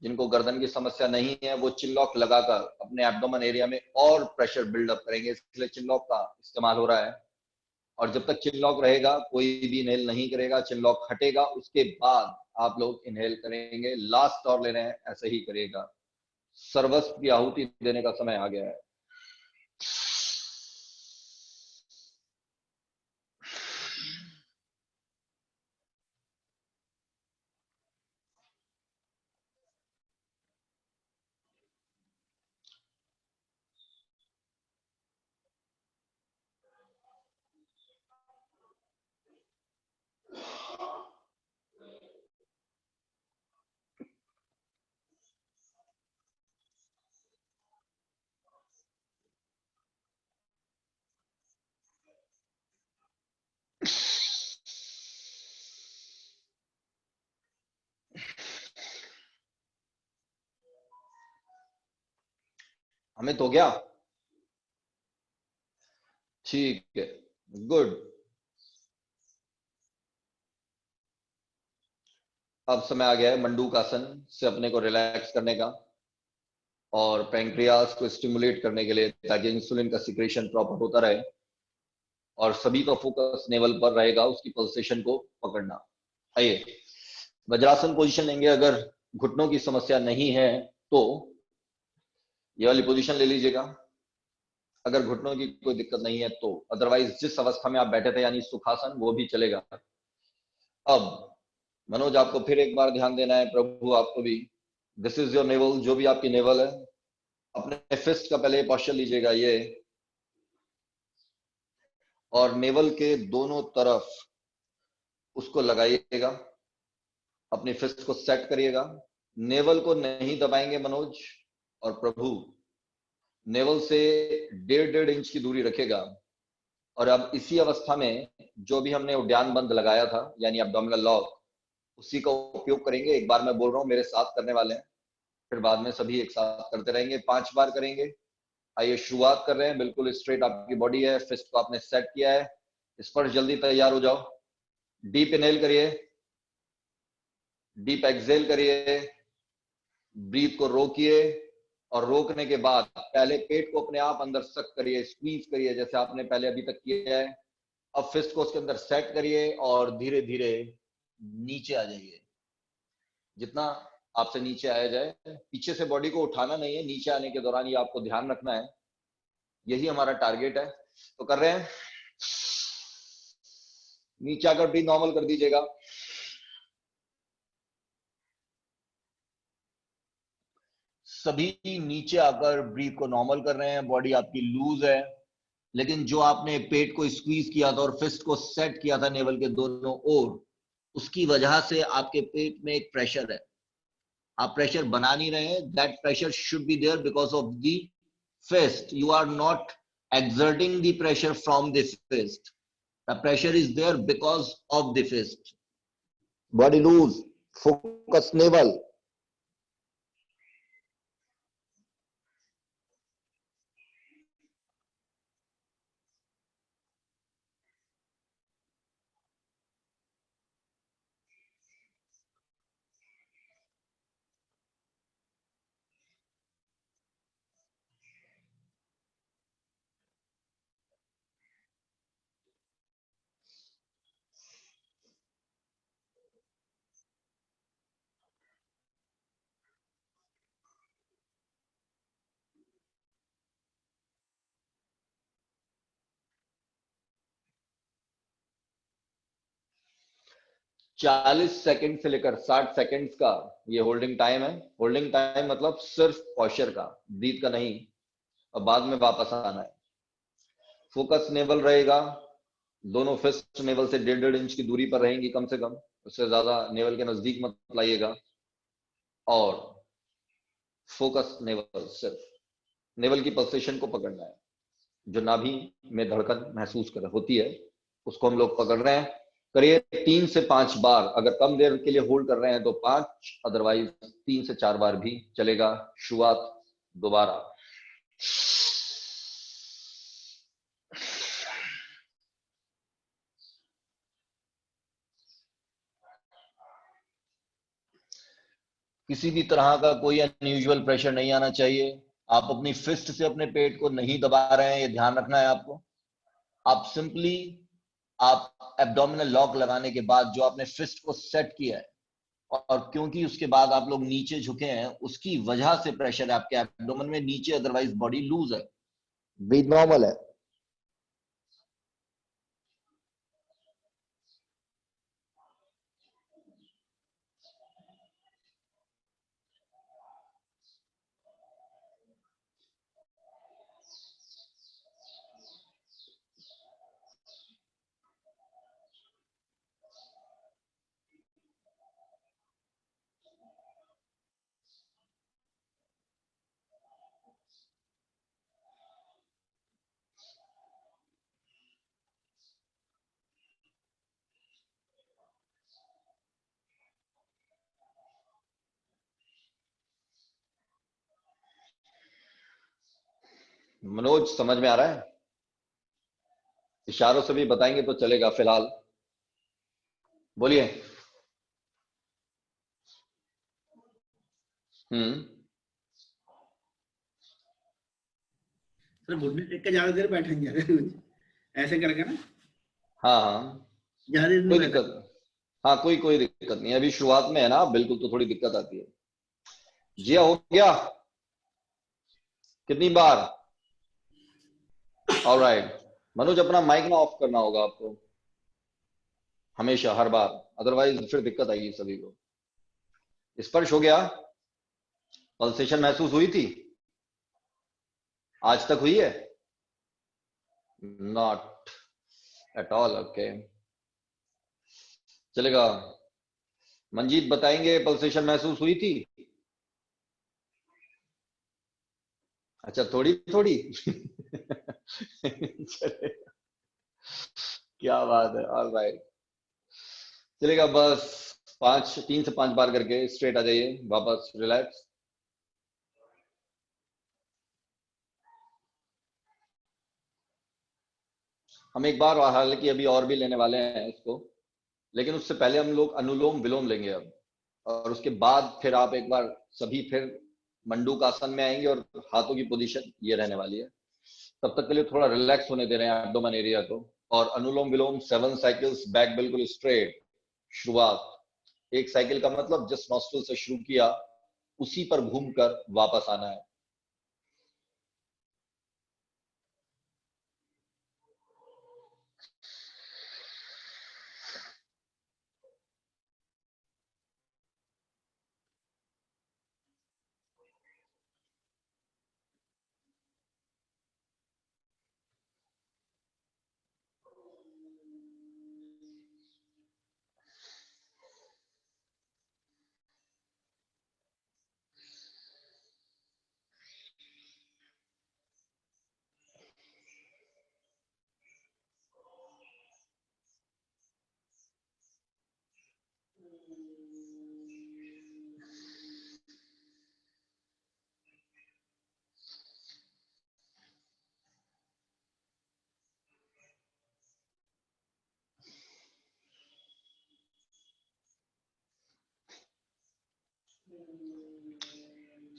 जिनको गर्दन की समस्या नहीं है वो चिन लॉक लगाकर अपने एब्डोमेन एरिया में और प्रेशर बिल्डअप करेंगे, इसलिए चिन लॉक का इस्तेमाल हो रहा है। और जब तक चिन लॉक रहेगा कोई भी इनहेल नहीं करेगा। चिन लॉक हटेगा उसके बाद आप लोग इनहेल करेंगे। लास्ट और ले रहे हैं, ऐसे ही करिएगा। सर्वस्व की आहुति देने का समय आ गया है। हमें तो गया, ठीक है, गुड। अब समय आ गया है मंडूकासन से अपने को रिलैक्स करने का और पैंक्रियास को स्टिमुलेट करने के लिए, ताकि इंसुलिन का सिक्रेशन प्रॉपर होता रहे और सभी का फोकस नेवल पर रहेगा, उसकी पल्सेशन को पकड़ना। आइए वज्रासन पोजीशन लेंगे। अगर घुटनों की समस्या नहीं है तो ये वाली पोजीशन ले लीजिएगा। अगर घुटनों की कोई दिक्कत नहीं है तो अदरवाइज जिस अवस्था में आप बैठे थे यानी सुखासन वो भी चलेगा। अब मनोज आपको फिर एक बार ध्यान देना है, प्रभु आपको भी। दिस इज योर नेवल, जो भी आपकी नेवल है अपने फिस्ट का पहले पोस्चर लीजिएगा ये, और नेवल के दोनों तरफ उसको लगाइएगा। अपनी फिस्ट को सेट करिएगा। नेवल को नहीं दबाएंगे मनोज और प्रभु। नेवल से 1.5 इंच की दूरी रखेगा। और अब इसी अवस्था में जो भी हमने उद्यान बंद लगाया था यानी एब्डोमिनल लॉक, उसी का उपयोग करेंगे। एक बार मैं बोल रहा हूं, मेरे साथ करने वाले हैं, फिर बाद में सभी एक साथ करते रहेंगे। 5 बार करेंगे। आइए शुरुआत कर रहे हैं। बिल्कुल स्ट्रेट आपकी बॉडी है, फिस्ट को आपने सेट किया है। इस पर जल्दी तैयार हो जाओ। डीप इनहेल करिए, डीप एक्सहेल करिए, ब्रीथ को रोकिए और रोकने के बाद पहले पेट को अपने आप अंदर सक करिए, स्क्वीज करिए जैसे आपने पहले अभी तक किया है। अब फिस्ट को उसके अंदर सेट करिए और धीरे धीरे नीचे आ जाइए। जितना आपसे नीचे आया जाए, पीछे से बॉडी को उठाना नहीं है, नीचे आने के दौरान ये आपको ध्यान रखना है। यही हमारा टारगेट है। तो कर रहे हैं। नीचे आकर ब्रीथ नॉर्मल कर दीजिएगा। सभी नीचे आकर ब्रीथ को नॉर्मल कर रहे हैं। बॉडी आपकी लूज है, लेकिन जो आपने पेट को स्क्वीज किया था और फिस्ट को सेट किया था नेवल के दोनों ओर, उसकी वजह से आपके पेट में एक प्रेशर है। आप प्रेशर बना नहीं रहे हैं। That pressure should be there because of the fist. You are not exerting the pressure from the fist. The pressure is there because of the fist. Body loose, focus navel. चालीस second से लेकर 60 seconds का ये holding time है। Holding time मतलब सिर्फ posture का, breathe का नहीं। और बाद में वापस आना है। फोकस नेवल रहेगा। दोनों फिस्ट नेवल से 1.5 इंच की दूरी पर रहेंगी कम से कम, उससे ज्यादा नेवल के नजदीक मत लाइएगा। और फोकस नेवल, सिर्फ नेवल की पल्सेशन को पकड़ना है। जो नाभि में धड़कन महसूस कर होती है उसको हम लोग पकड़ रहे हैं। करिए 3 से 5 बार। अगर कम देर के लिए होल्ड कर रहे हैं तो 5, अदरवाइज 3 से 4 बार भी चलेगा। शुरुआत दोबारा। किसी भी तरह का कोई अनयूजुअल प्रेशर नहीं आना चाहिए। आप अपनी फिस्ट से अपने पेट को नहीं दबा रहे हैं, ये ध्यान रखना है आपको। आप सिंपली आप एब्डोमिनल लॉक लगाने के बाद जो आपने फिस्ट को सेट किया है, और क्योंकि उसके बाद आप लोग नीचे झुके हैं, उसकी वजह से प्रेशर है आपके एब्डोमेन में नीचे, अदरवाइज बॉडी लूज है, ब्रीथ नॉर्मल है। मनोज समझ में आ रहा है? इशारों से भी बताएंगे तो चलेगा फिलहाल। बोलिए। सर घुटने टेक के ज्यादा देर बैठेंगे ऐसे करके ना, हाँ हाँ, ज्यादा देर कोई नहीं बैठा। दिक्कत, हाँ कोई दिक्कत नहीं, अभी शुरुआत में है ना, बिल्कुल, तो थोड़ी दिक्कत आती है। जिया हो गया? कितनी बार? ऑलराइट। मनोज अपना माइक ना ऑफ करना होगा आपको हमेशा, हर बार, अदरवाइज फिर दिक्कत आएगी सभी को। स्पर्श हो गया? पल्सेशन महसूस हुई थी? आज तक हुई है? नॉट एट ऑल, ओके, चलेगा। मंजीत बताएंगे, पल्सेशन महसूस हुई थी? अच्छा, थोड़ी थोड़ी चलेगा, क्या बात है, ऑलराइट, चलेगा। बस 3 से 5 बार करके स्ट्रेट आ जाइए, वापस रिलैक्स। हम एक बार, हालांकि अभी और भी लेने वाले हैं इसको, लेकिन उससे पहले हम लोग अनुलोम विलोम लेंगे अब, और उसके बाद फिर आप एक बार सभी फिर मंडूक आसन में आएंगे, और हाथों की पोजीशन ये रहने वाली है। तब तक के लिए थोड़ा रिलैक्स होने दे रहे हैं एब्डोमेन एरिया को। और अनुलोम विलोम 7 साइकिल्स, बैक बिल्कुल स्ट्रेट। शुरुआत, एक साइकिल का मतलब जिस नॉस्ट्रल से शुरू किया उसी पर घूमकर वापस आना है।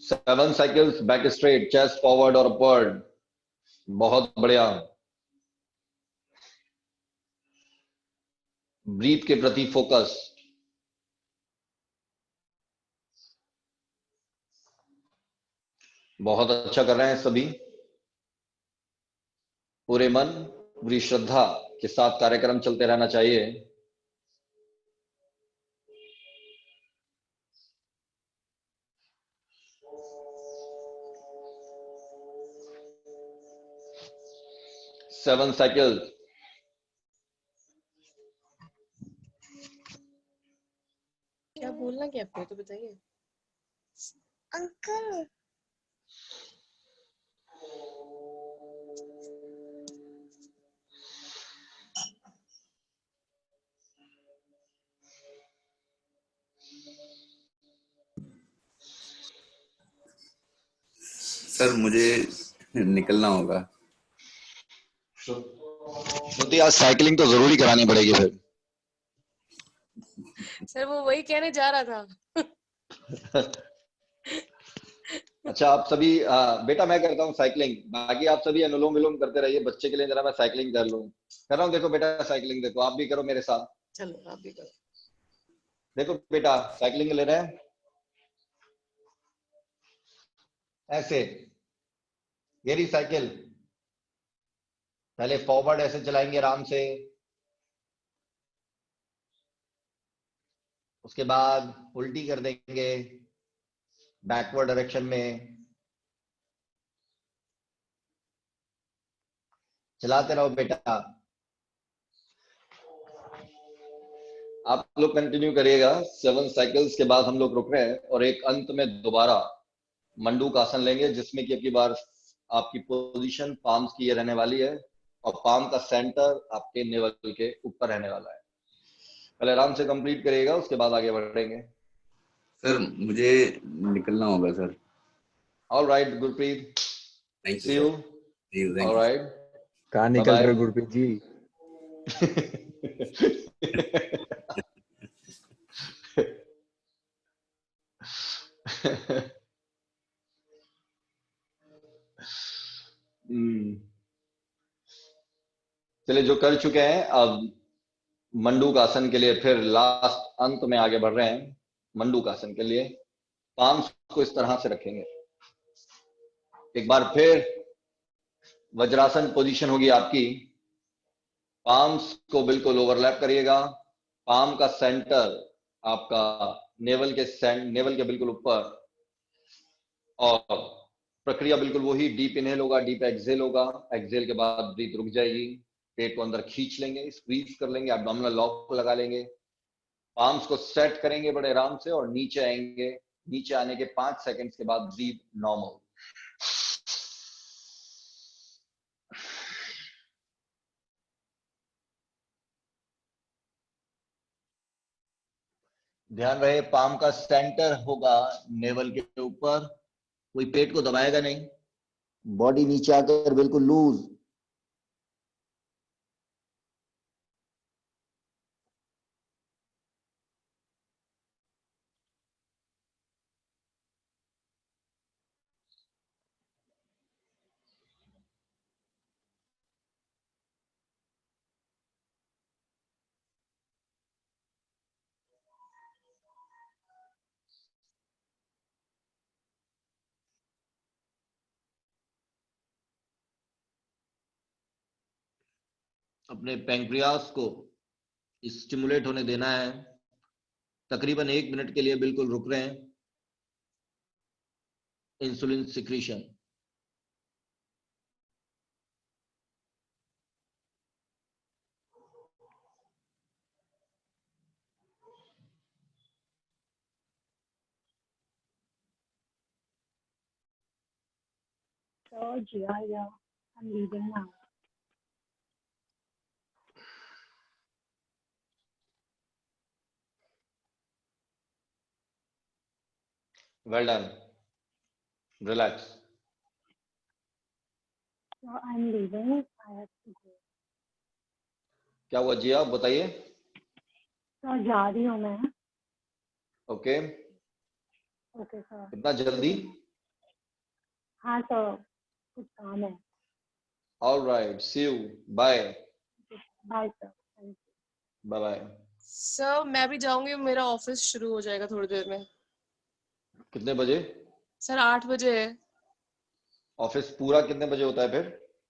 Seven cycles, back straight, chest forward और अपवर्ड। बहुत बढ़िया। ब्रीथ के प्रति फोकस। बहुत अच्छा कर रहे हैं सभी। पूरे मन, पूरी श्रद्धा के साथ कार्यक्रम चलते रहना चाहिए। Seven cycle. क्या बोलना क्या आपको तो बताइए। अंकल। सर मुझे निकलना होगा। श्रुति आज साइकिलिंग तो जरूरी करानी पड़ेगी फिर। सर वो वही कहने जा रहा था। अच्छा आप सभी बेटा मैं करता हूँ साइकिलिंग, बाकी आप सभी अनुलोम विलोम करते रहिए। बच्चे के लिए जरा मैं साइकिलिंग कर लूँ। कर रहा हूँ, देखो बेटा साइकिलिंग देखो, आप भी करो मेरे साथ। चलो आप भी करो। देखो बेटा साइकिलिंग ले रहे हैं ऐसे, ये रही साइकिल। पहले फॉरवर्ड ऐसे चलाएंगे आराम से, उसके बाद उल्टी कर देंगे बैकवर्ड डायरेक्शन में। चलाते रहो बेटा, आप लोग कंटिन्यू करिएगा। 7 साइकिल्स के बाद हम लोग रुक रहे हैं और एक अंत में दोबारा मंडूक आसन लेंगे, जिसमें कि अब की बार आपकी पोजीशन पाम्स की ये रहने वाली है और पाम का सेंटर आपके नेवल के ऊपर रहने वाला है। पहले आराम से कंप्लीट करिएगा, उसके बाद आगे बढ़ेंगे। सर मुझे निकलना होगा sir. All right Gurpreet, thank see you you. Sir. All right, कहाँ निकल रहे हो गुरप्रीत जी? चलिए जो कर चुके हैं अब मंडूक आसन के लिए फिर लास्ट अंत में आगे बढ़ रहे हैं। मंडूक आसन के लिए पाम्स को इस तरह से रखेंगे। एक बार फिर वज्रासन पोजीशन होगी आपकी। पाम्स को बिल्कुल ओवरलैप करिएगा। पाम का सेंटर आपका नेवल के बिल्कुल ऊपर, और प्रक्रिया बिल्कुल वही, डीप इनहेल होगा, डीप एक्सहेल होगा। एक्सहेल के बाद ब्रीथ रुक जाएगी, पेट को अंदर खींच लेंगे, स्क्वीज कर लेंगे, एब्डोमिनल लॉक लगा लेंगे। पाम्स को सेट करेंगे बड़े आराम से और नीचे आएंगे। नीचे आने के 5 सेकंड्स के बाद ब्रीथ नॉर्मल। ध्यान रहे पाम का सेंटर होगा नेवल के ऊपर, कोई पेट को दबाएगा नहीं, बॉडी नीचे आकर बिल्कुल लूज। अपने पैंक्रियास को स्टिमुलेट होने देना है। तकरीबन 1 मिनट के लिए बिल्कुल रुक रहे हैं। Insulin secretion. So, Jia, yeah, I'm leaving now. Well done, relax. So, I'm leaving. I have to go. क्या हुआ जी, आप बताइए। So, जा रही हूँ मैं। Okay, Okay, sir. इतना जल्दी? हाँ sir, कुछ काम है। All right, see you, bye. Bye sir. Thank you. Bye bye. Sir मैं भी जाऊंगी, मेरा ऑफिस शुरू हो जाएगा थोड़ी देर में। कितने बजे? सर 8 बजे है। ऑफिस पूरा कितने बजे होता है फिर,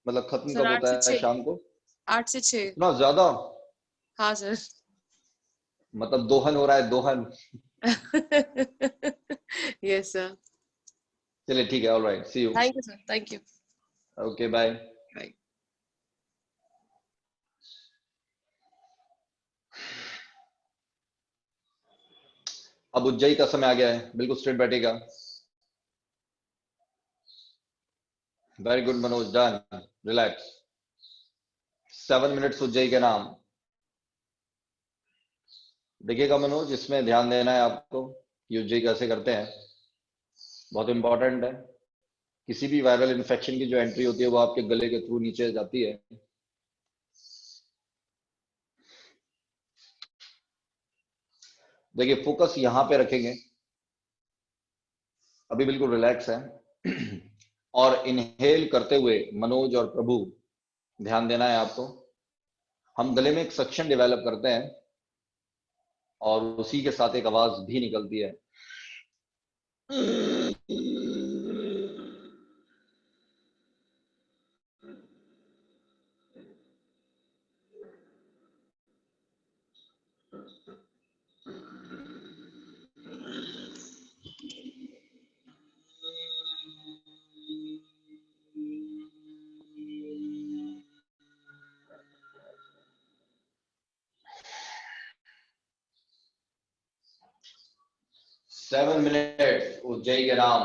मतलब खत्म सर कब 8 होता से है 6। शाम को? 8 से 6। इतना ज्यादा? हाँ सर। मतलब दोहन हो रहा है, दोहन। Yes sir. चलिए ठीक है, all right, see you. Thank you sir, thank you. Okay bye. Bye. अब उज्जयी का समय आ गया है, बिल्कुल स्ट्रेट बैठेगा। Very good Manoj, done, relax. 7 minutes Ujjayi के नाम। देखिएगा मनोज, इसमें ध्यान देना है आपको कि उज्जयी कैसे करते हैं, बहुत इंपॉर्टेंट है। किसी भी वायरल इन्फेक्शन की जो एंट्री होती है वो आपके गले के थ्रू नीचे जाती है। देखिए फोकस यहां पे रखेंगे, अभी बिल्कुल रिलैक्स है और इनहेल करते हुए मनोज और प्रभु ध्यान देना है आपको। हम गले में एक सक्शन डेवलप करते हैं और उसी के साथ एक आवाज भी निकलती है। सेवन मिनट उज्जई के नाम।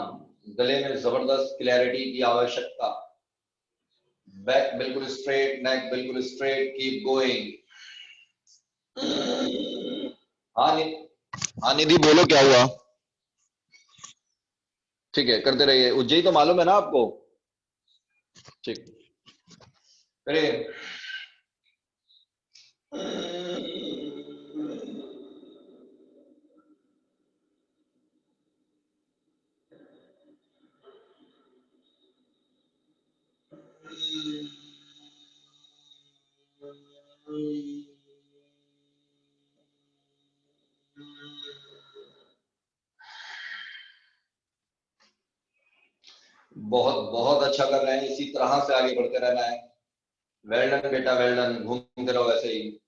गले में जबरदस्त क्लैरिटी की आवश्यकता। बैक बिल्कुल स्ट्रेट, नेक बिल्कुल स्ट्रेट, कीप गोइंग। हाँ निधि बोलो क्या हुआ? ठीक है करते रहिए। उज्जई तो मालूम है ना आपको? ठीक करिए। बहुत बहुत अच्छा कर रहे हैं, इसी तरह से आगे बढ़ते रहना है। वेल डन बेटा, वेल डन। घूमते रहो ऐसे ही।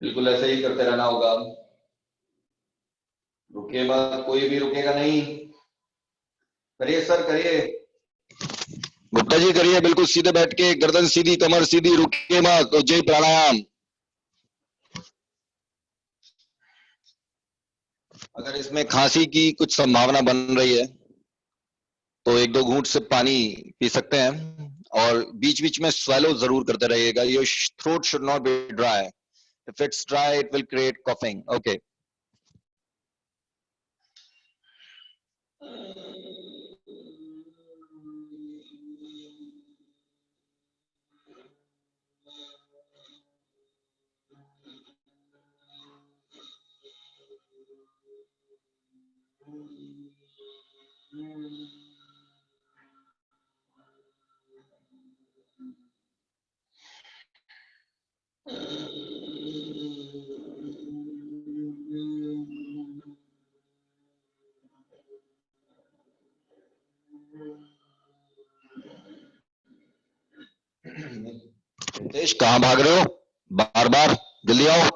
बिल्कुल ऐसे ही करते रहना होगा। रुकिए मत, कोई भी रुकेगा नहीं। करिए सर करिए। गुप्ता जी करिए, बिल्कुल सीधे बैठ के, गर्दन सीधी, कमर सीधी, रुकिए मत। उज्जयी प्राणायाम। अगर इसमें खांसी की कुछ संभावना बन रही है तो एक दो घूंट से पानी पी सकते हैं और बीच बीच में स्वेलो जरूर करते रहिएगा। Your throat should not be dry. If it's dry it will create coughing. Okay. Nitesh कहां भाग रहे हो? बार बार जल्दी आओ।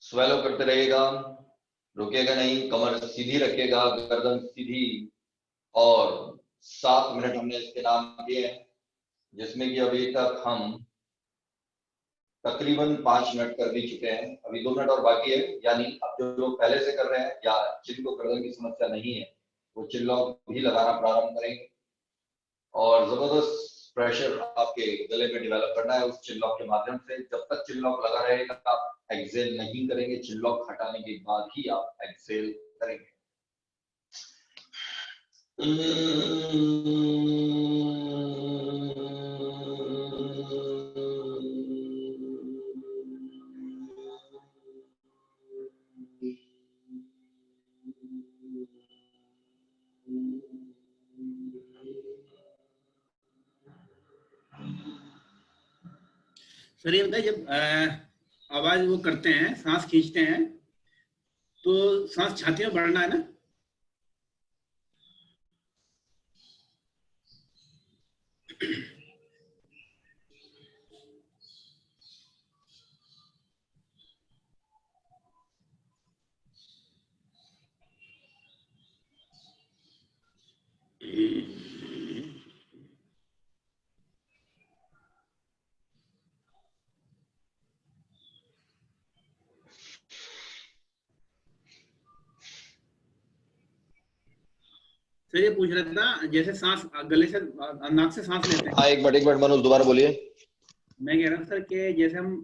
स्वेलो करते रहिएगा, रुकेगा नहीं। कमर सीधी रखिएगा, गर्दन सीधी। और 7 मिनट हमने इसके नाम किए हैं, जिसमें कि अभी तक हम तकरीबन 5 मिनट कर भी चुके हैं। अभी 2 मिनट और बाकी है। यानी अब जो लोग पहले से कर रहे हैं या जिनको गर्दन की समस्या नहीं है वो चिल्लॉक भी लगाना प्रारंभ करेंगे और जबरदस्त प्रेशर आपके गले में डेवलप करना है उस चिल्लॉक के माध्यम से। जब तक चिल्लॉक लगा रहेगा आप एक्सेल नहीं करेंगे। चिल्लॉक हटाने के बाद ही आप एक्सेल करेंगे। सर ये बताइए, जब आवाज वो करते हैं, सांस खींचते हैं, तो सांस छाती में भरना है ना? सर ये पूछ रहा था, जैसे सांस गले से, नाक से सांस लेते हैं। हाँ, एक मिनट मनोज, दोबारा बोलिए। मैं कह रहा था सर कि जैसे हम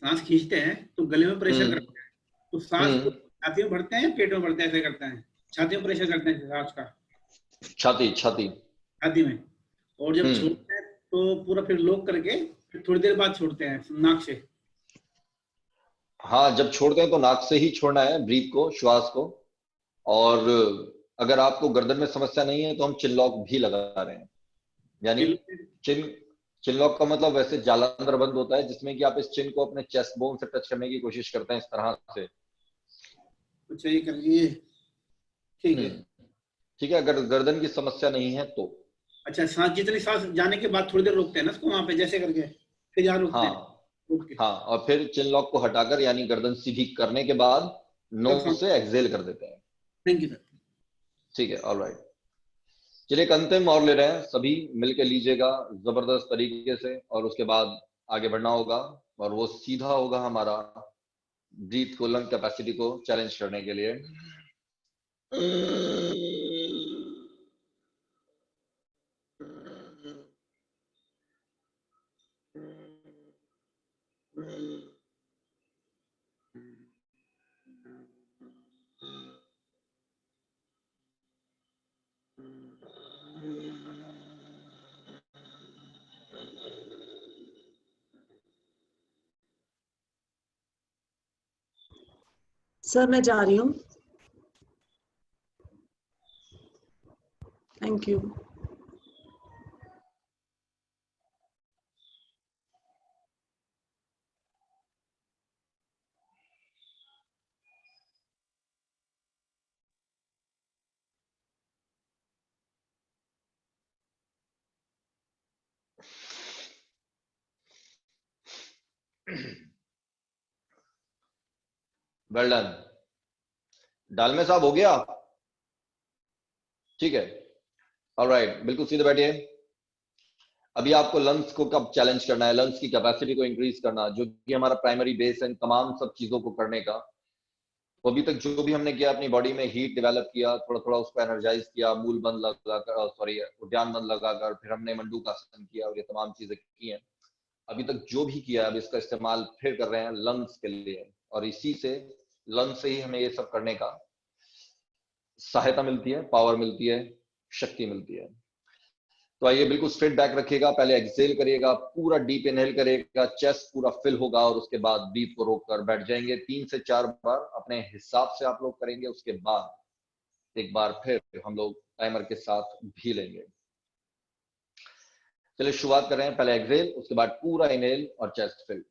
सांस खींचते हैं तो गले में प्रेशर करते हैं, तो सांस को छाती में भरते हैं या पेट में भरते हैं, ऐसे करते हैं? छाती में प्रेशर करते हैं सांस का, छाती छाती में, और जब छोड़ते हैं तो पूरा फिर लॉक करके फिर थोड़ी देर बाद छोड़ते हैं नाक से। हाँ, जब छोड़ते हैं तो नाक से ही छोड़ना है ब्रीथ को, श्वास को। और अगर आपको गर्दन में समस्या नहीं है तो हम चिन लॉक भी लगा रहे हैं। यानी चिन लॉक का मतलब वैसे जालंधर बंद होता है, जिसमें कि आप इस चिन को अपने चेस्ट बोन से टच करने की कोशिश करते हैं इस तरह से। अच्छा, ये करिए, ठीक है। ठीक है, अगर गर्दन की समस्या नहीं है तो। अच्छा, सांस जितनी सांस जाने के बाद थोड़ी देर रोकते हैं ना इसको वहां पे, जैसे करके फिर यहाँ रोकते हैं। ओके। हाँ, और फिर चिन लॉक को हटाकर यानी गर्दन सीधी करने के बाद नोज से एक्सहेल कर देते हैं। Thank you sir. ठीक है, ऑलराइट। चलिए, एक अंतिम और ले रहे हैं, सभी मिलके लीजिएगा जबरदस्त तरीके से, और उसके बाद आगे बढ़ना होगा। और वो सीधा होगा हमारा ब्रीथ को, लंग कैपेसिटी को चैलेंज करने के लिए। सर मैं जा रही हूँ, thank you. Well done. Dalme साहब, हो गया? ठीक है, ऑलराइट, बिल्कुल सीधे बैठिए। अभी आपको लंग्स को कब चैलेंज करना है, लंग्स की कैपेसिटी को इंक्रीज करना, जो कि हमारा प्राइमरी बेस है इन तमाम सब चीजों को करने का। तो अभी तक जो भी हमने किया, अपनी बॉडी में हीट डेवलप किया, थोड़ा थोड़ा उसको एनर्जाइज किया, मूल बंद लगाकर, सॉरी उद्यान बंद लगाकर, फिर हमने मंडूकासन किया और ये तमाम चीजें की हैं। अभी तक जो भी किया, अब इसका इस्तेमाल फिर कर रहे हैं लंग्स के लिए, और इसी से, लंग्स से ही हमें ये सब करने का सहायता मिलती है, पावर मिलती है, शक्ति मिलती है। तो आइए, बिल्कुल स्ट्रेट बैक रखिएगा, पहले एक्सहेल करिएगा, पूरा डीप इनहेल करिएगा, चेस्ट पूरा फिल होगा, और उसके बाद ब्रीथ को रोककर बैठ जाएंगे। 3 से 4 बार अपने हिसाब से आप लोग करेंगे। उसके बाद एक बार फिर हम लोग टाइमर के साथ भी लेंगे। चलिए शुरुआत कर रहे हैं, पहले एक्सहेल, उसके बाद पूरा इनहेल और चेस्ट फिल।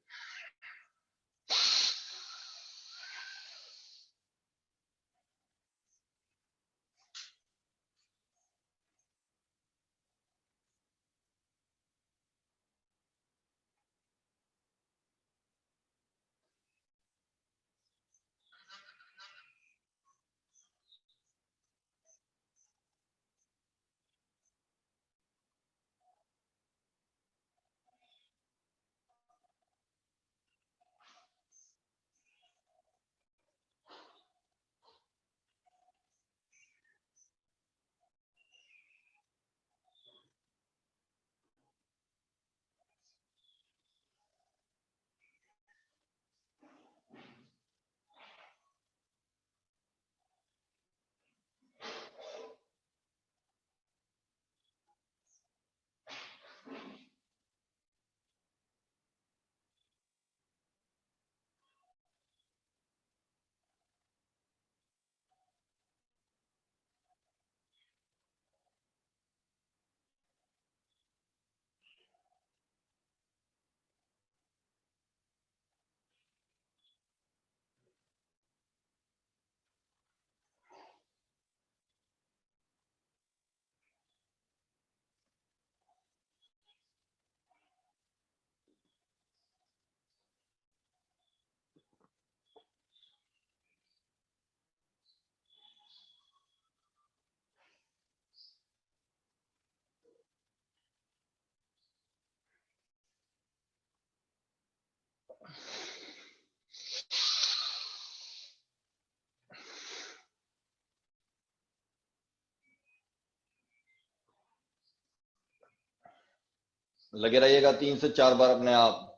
लगे रहिएगा 3 से 4 बार अपने आप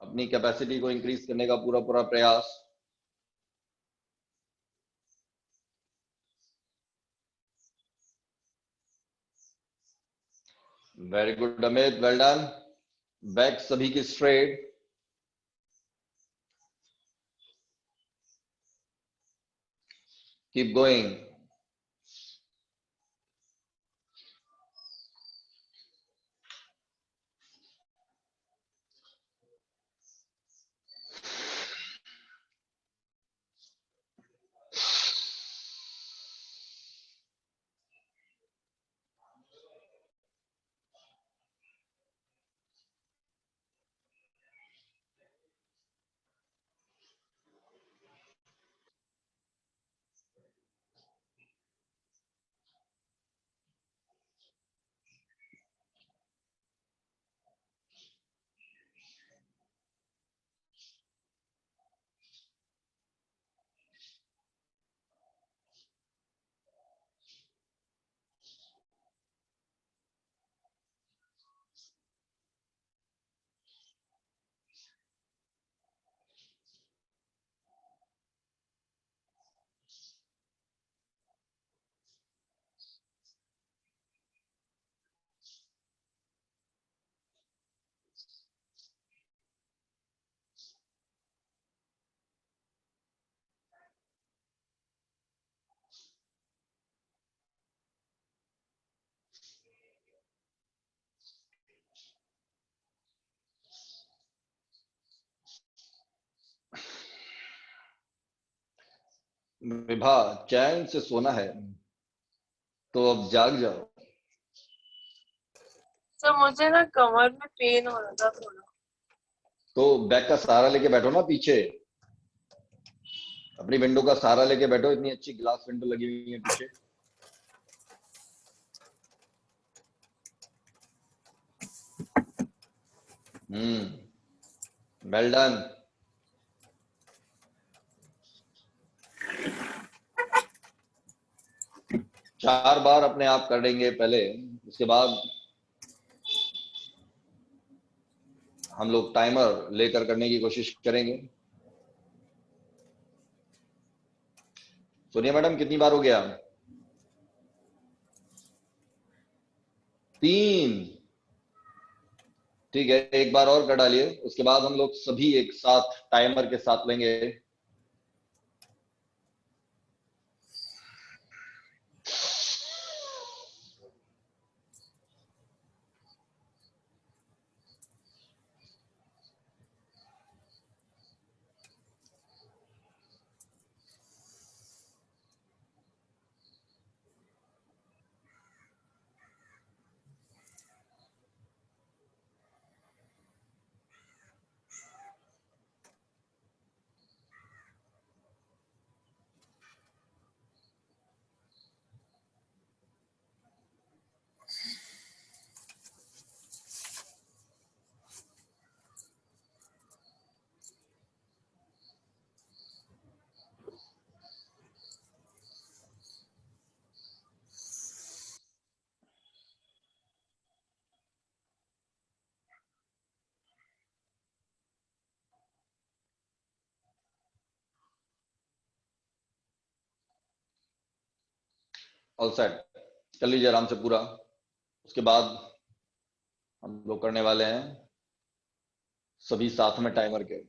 अपनी कैपेसिटी को इंक्रीज करने का पूरा पूरा प्रयास। Very good Amit, well done. Back सभी की स्ट्रेट। Keep going. विभा, चैन से सोना है तो अब जाग जाओ। सर मुझे ना कमर में पेन हो रहा था थोड़ा। तो बैक का सहारा लेके बैठो ना पीछे, अपनी विंडो का सहारा लेके बैठो। इतनी अच्छी ग्लास विंडो लगी हुई है पीछे। Well done. चार बार अपने आप कर देंगे पहले, उसके बाद हम लोग टाइमर लेकर करने की कोशिश करेंगे। सोनिया मैडम कितनी बार हो गया? 3। ठीक है, एक बार और कर डालिए, उसके बाद हम लोग सभी एक साथ टाइमर के साथ लेंगे। ऑल सेट, कर लीजिए आराम से पूरा। उसके बाद हम लोग करने वाले हैं सभी साथ में टाइमर के।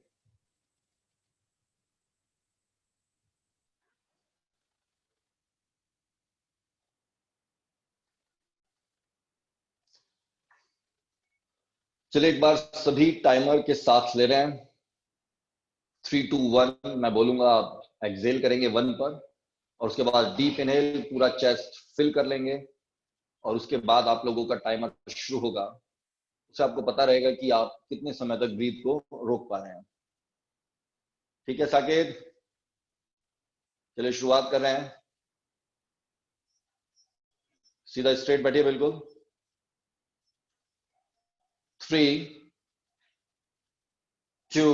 चलिए एक बार सभी टाइमर के साथ ले रहे हैं। 3 2 1 मैं बोलूंगा, आप एक्सेल करेंगे 1 पर, और उसके बाद डीप इनहेल, पूरा चेस्ट फिल कर लेंगे, और उसके बाद आप लोगों का टाइमर शुरू होगा। उससे आपको पता रहेगा कि आप कितने समय तक ब्रीथ को रोक पा रहे हैं। ठीक है साकेत, चलिए शुरुआत कर रहे हैं। सीधा स्ट्रेट बैठिए बिल्कुल। 3 2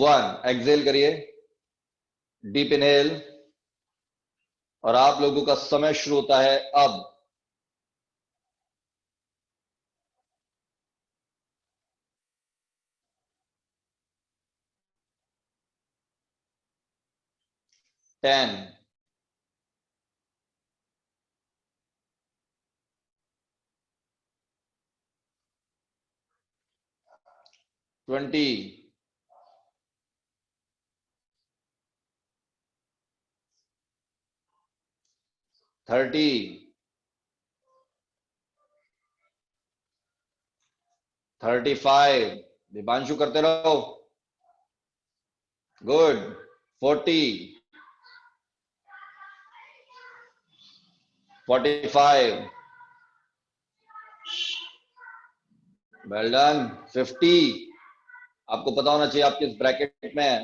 1 एक्सेल करिए, डीप इनहेल, और आप लोगों का समय शुरू होता है अब। 10, 20, 30, 35, दीपांशु करते रहो, गुड, 40, 45, वेल डन, 50, आपको पता होना चाहिए आप किस ब्रैकेट में है,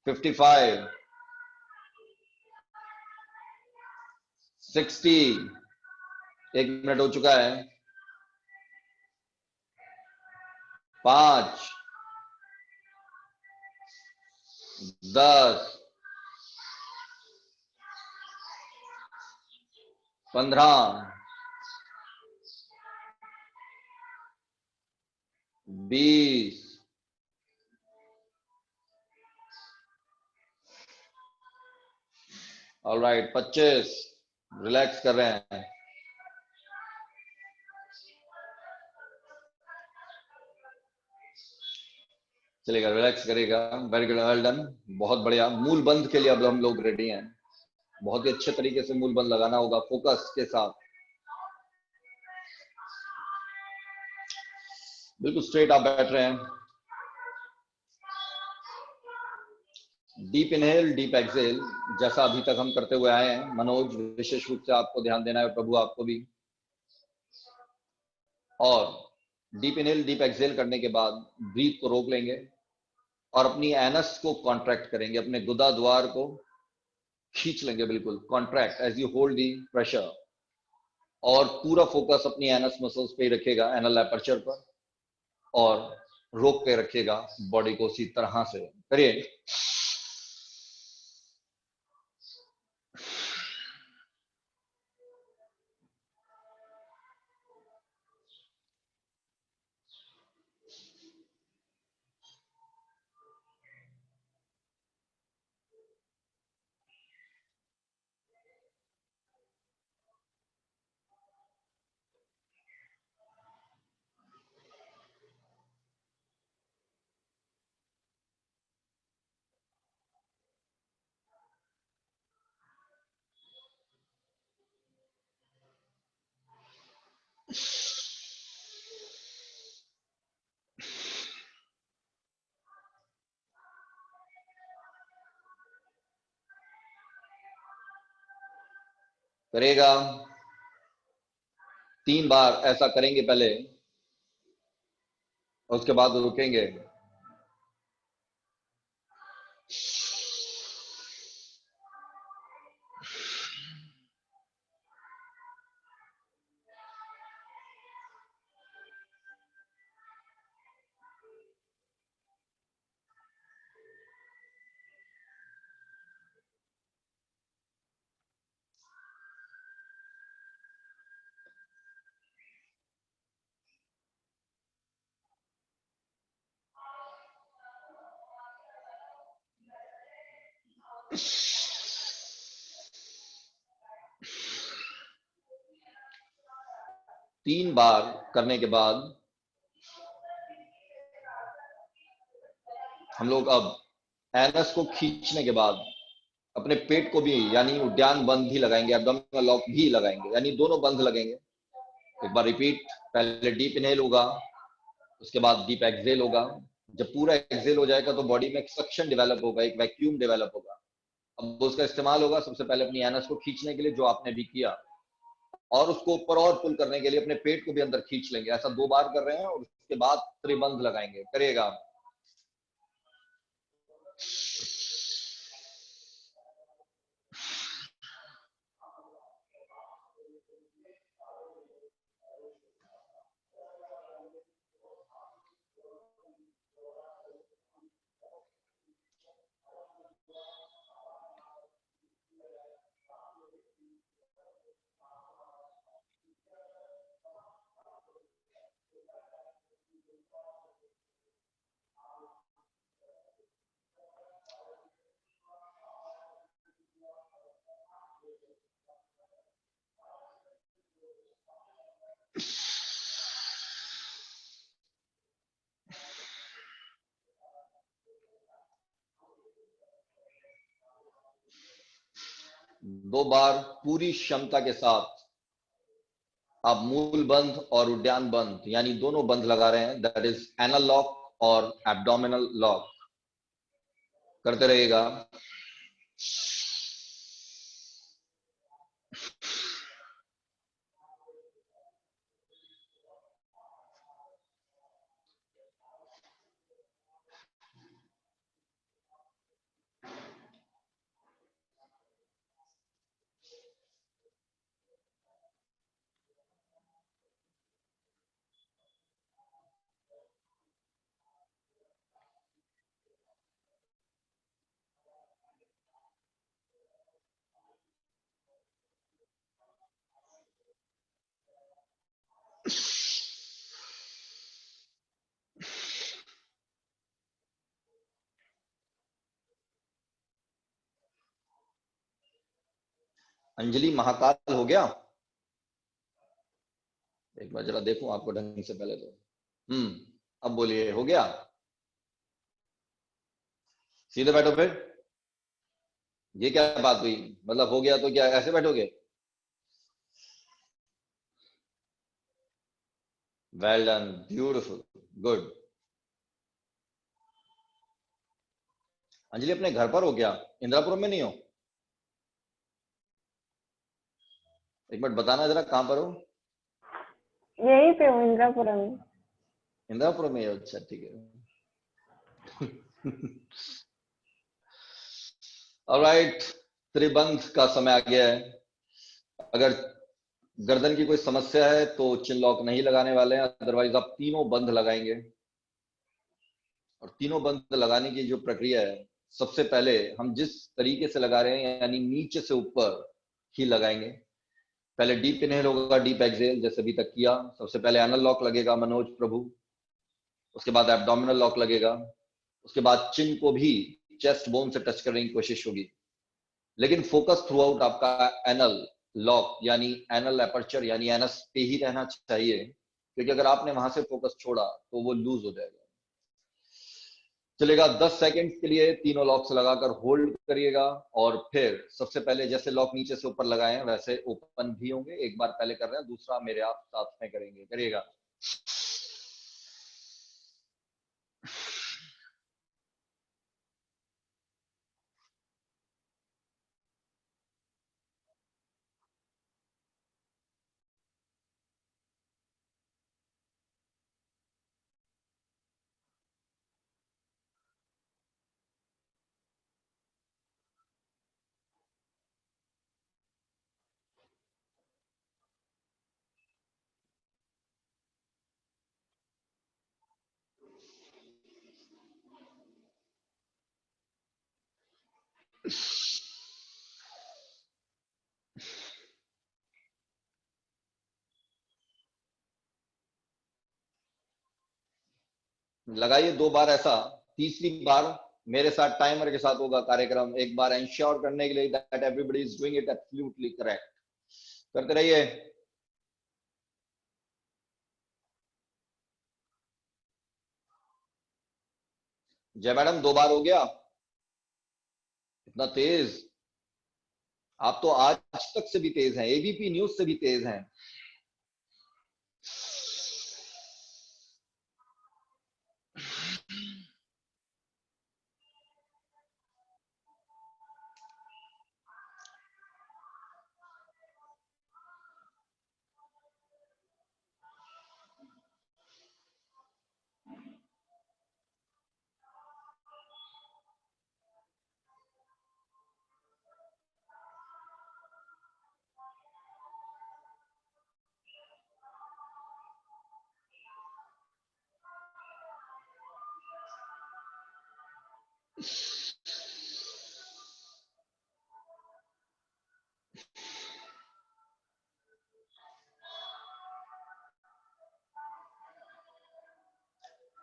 55, 60, 1 मिनट हो चुका है, 5, 10, 15, 20, 25, रिलैक्स कर रहे हैं, चलेगा, रिलैक्स करेगा, वेरी गुड, वेल डन, बहुत बढ़िया। मूल बंध के लिए अब हम लोग रेडी हैं, बहुत ही अच्छे तरीके से मूल बंध लगाना होगा, फोकस के साथ, बिल्कुल स्ट्रेट आप बैठ रहे हैं, डीप इनहेल, डीप एक्सहेल, जैसा अभी तक हम करते हुए आए हैं। मनोज, विशेष रूप से आपको ध्यान देना है, प्रभु आपको भी। और डीप इनहेल, डीप एक्सहेल करने के बाद ब्रीथ को रोक लेंगे और अपनी एनस को कॉन्ट्रैक्ट करेंगे, अपने गुदा द्वार को खींच लेंगे, बिल्कुल contract as you hold the pressure, और पूरा फोकस अपनी एनस मसल्स पे ही रखेगा, एनल एपर्चर पर, और रोक के रखेगा बॉडी को उसी तरह से। करिए, करेगा, 3 बार ऐसा करेंगे पहले, उसके बाद रुकेंगे। तीन बार करने के बाद हम लोग अब एनस को खींचने के बाद अपने पेट को भी, यानी उद्यान बंध भी लगाएंगे, एब्डोमिनल लॉक भी लगाएंगे, यानी दोनों बंध लगेंगे। एक बार रिपीट, पहले डीप इनहेल होगा, उसके बाद डीप एक्सहेल होगा। जब पूरा एक्सहेल हो जाएगा तो बॉडी में एक सक्शन डेवलप होगा, एक वैक्यूम डेवलप होगा। अब उसका इस्तेमाल होगा सबसे पहले अपनी एनस को खींचने के लिए, जो आपने भी किया, और उसको ऊपर और पुल करने के लिए अपने पेट को भी अंदर खींच लेंगे। ऐसा 2 बार कर रहे हैं और उसके बाद त्रिबंध लगाएंगे। करिएगा, 2 बार पूरी क्षमता के साथ आप मूल बंध और उद्यान बंध यानी दोनों बंध लगा रहे हैं, दैट इज एनल लॉक और एब्डोमिनल लॉक करते रहिएगा। अंजलि महाकाल हो गया? एक बार जरा देखूं आपको ढंग से पहले तो। अब बोलिए, हो गया? सीधे बैठो फिर। ये क्या बात हुई? मतलब हो गया तो क्या ऐसे बैठोगे? Well done, beautiful, good. Anjali अपने घर पर हो क्या? इंदिरापुरम में नहीं हो? एक मिनट बताना जरा, कहां पर हो? यहीं पे हूँ इंदिरापुरम में। इंदिरापुरम में हो? अच्छा ठीक है। ऑलराइट, त्रिबंध का समय आ गया है। अगर गर्दन की कोई समस्या है तो चिन लॉक नहीं लगाने वाले हैं, अदरवाइज आप तीनों बंध लगाएंगे। और तीनों बंध लगाने की जो प्रक्रिया है, सबसे पहले हम जिस तरीके से लगा रहे हैं यानी नीचे से ऊपर ही लगाएंगे। पहले डीप इनहेल होगा, डीप एक्सहेल जैसे अभी तक किया। सबसे पहले एनल लॉक लगेगा मनोज प्रभु, उसके बाद एब्डोमिनल लॉक लगेगा, उसके बाद चिन को भी चेस्ट बोन से टच करने की कोशिश होगी, लेकिन फोकस थ्रू आउट आपका एनल लॉक यानी एनल एपर्चर यानी एनस पे ही रहना चाहिए, क्योंकि अगर आपने वहां से फोकस छोड़ा तो वो लूज हो जाएगा। चलेगा 10 सेकंड्स के लिए तीनों लॉक्स लगाकर होल्ड करिएगा, और फिर सबसे पहले जैसे लॉक नीचे से ऊपर लगाए हैं वैसे ओपन भी होंगे। एक बार पहले कर रहे हैं, दूसरा मेरे आप साथ में करेंगे। करिएगा। लगाइए 2 बार ऐसा। तीसरी बार मेरे साथ टाइमर के साथ होगा कार्यक्रम, एक बार इंश्योर करने के लिए that everybody is doing it absolutely correct. करते रहिए। जय मैडम, 2 बार हो गया? इतना तेज? आप तो आज तक से भी तेज हैं, एबीपी न्यूज से भी तेज हैं।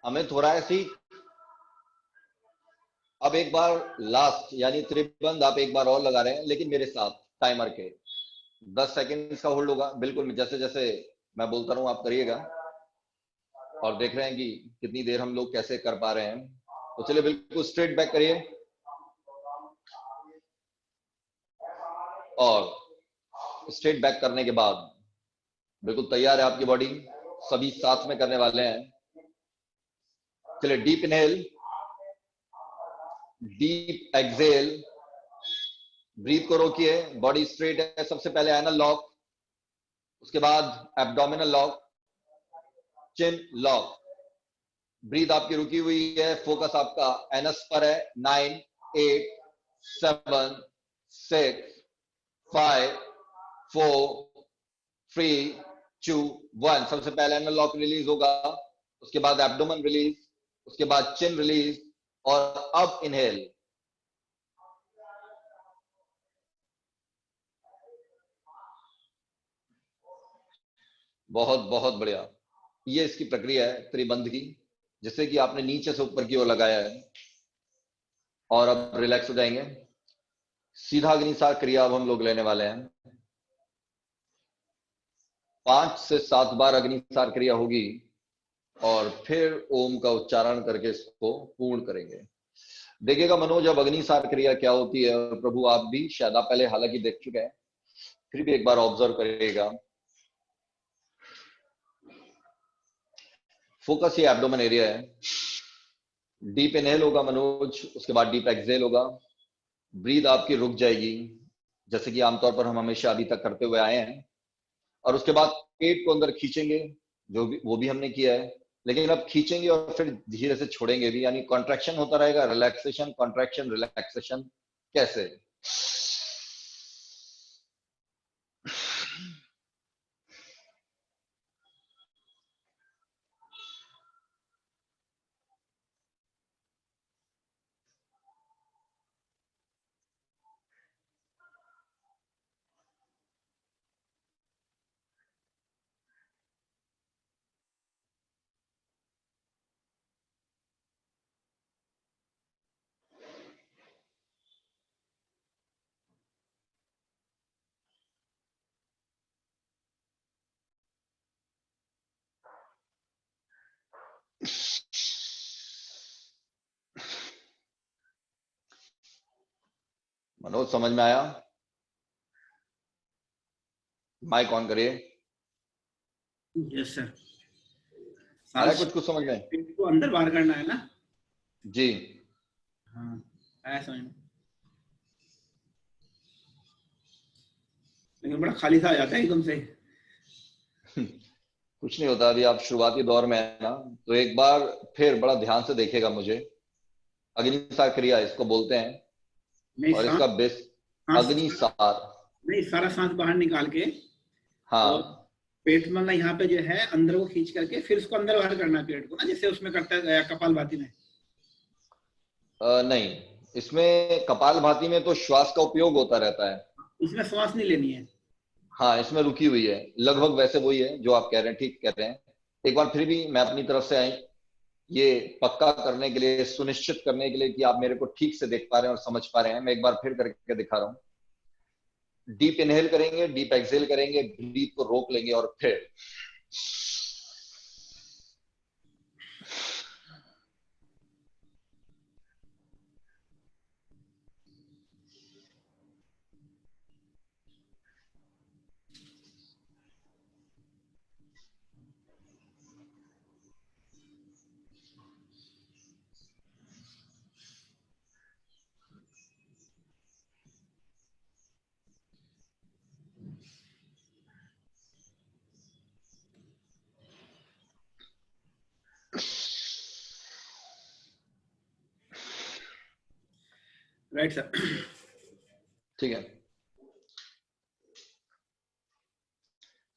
अमित हो रहा है ठीक? अब एक बार लास्ट यानी त्रिबंध आप एक बार और लगा रहे हैं, लेकिन मेरे साथ टाइमर के 10 सेकंड का होल्ड होगा। बिल्कुल जैसे जैसे मैं बोलता रहूं आप करिएगा, और देख रहे हैं कि कितनी देर हम लोग कैसे कर पा रहे हैं। तो चलिए बिल्कुल स्ट्रेट बैक करिए और स्ट्रेट बैक करने के बाद बिल्कुल तैयार है आपकी बॉडी, सभी साथ में करने वाले हैं। चलिए deep inhale, deep exhale, breath को रोकिए, बॉडी स्ट्रेट है। सबसे पहले एनल लॉक, उसके बाद एब्डोमिनल लॉक, चिन लॉक। ब्रीथ आपकी रुकी हुई है, फोकस आपका एनस पर है। 9 8 7 6 5 4 3 2 1। सबसे पहले एनल लॉक रिलीज होगा, उसके बाद एब्डोमेन रिलीज, उसके बाद चिन रिलीज और अब इनहेल। बहुत बहुत बढ़िया। ये इसकी प्रक्रिया है त्रिबंध की, जिससे कि आपने नीचे से ऊपर की ओर लगाया है और अब रिलैक्स हो जाएंगे। सीधा अग्निसार क्रिया अब हम लोग लेने वाले हैं। 5 से 7 बार अग्निसार क्रिया होगी और फिर ओम का उच्चारण करके इसको पूर्ण करेंगे। देखिएगा मनोज, अब अग्निसार क्रिया क्या होती है, और प्रभु आप भी शायद आप पहले हालांकि देख चुके हैं, फिर भी एक बार ऑब्जर्व करिएगा। फोकस ये एब्डोमेन एरिया है। डीप इनहेल होगा मनोज, उसके बाद डीप एक्सहेल होगा। ब्रीद आपकी रुक जाएगी, जैसे कि आमतौर पर हम हमेशा अभी तक करते हुए आए हैं, और उसके बाद पेट को अंदर खींचेंगे, वो भी हमने किया है, लेकिन अब खींचेंगे और फिर धीरे से छोड़ेंगे भी, यानी कॉन्ट्रैक्शन होता रहेगा, रिलैक्सेशन, कॉन्ट्रैक्शन, रिलैक्सेशन। कैसे? मनोज समझ में आया? माइक ऑन करिए। Yes sir. आया कुछ कुछ समझ में? पेट को अंदर बाहर करना है ना? जी हाँ, आया समझ में। लेकिन बड़ा खाली सा आ जाता है एकदम से। कुछ नहीं होता, अभी आप शुरुआती दौर में है ना, तो एक बार फिर बड़ा ध्यान से देखेगा मुझे। अग्निसार क्रिया इसको बोलते हैं, नहीं, और इसका बेस अग्निसार। नहीं, सारा सांस बाहर निकाल के, हाँ, और पेट में ना यहाँ पे जो है अंदर को खींच करके फिर उसको अंदर बाहर करना है पेट को ना, जैसे उसमें करता है कपालभाति में। नहीं, इसमें कपालभाति में तो श्वास का उपयोग होता रहता है, इसमें श्वास नहीं लेनी है। हाँ इसमें रुकी हुई है, लगभग वैसे वही है जो आप कह रहे हैं, ठीक कह रहे हैं। एक बार फिर भी मैं अपनी तरफ से ये पक्का करने के लिए, सुनिश्चित करने के लिए कि आप मेरे को ठीक से देख पा रहे हैं और समझ पा रहे हैं, मैं एक बार फिर करके दिखा रहा हूं। डीप इनहेल करेंगे, डीप एक्सहेल करेंगे, ब्रीथ को रोक लेंगे और फिर राइट सर। ठीक है।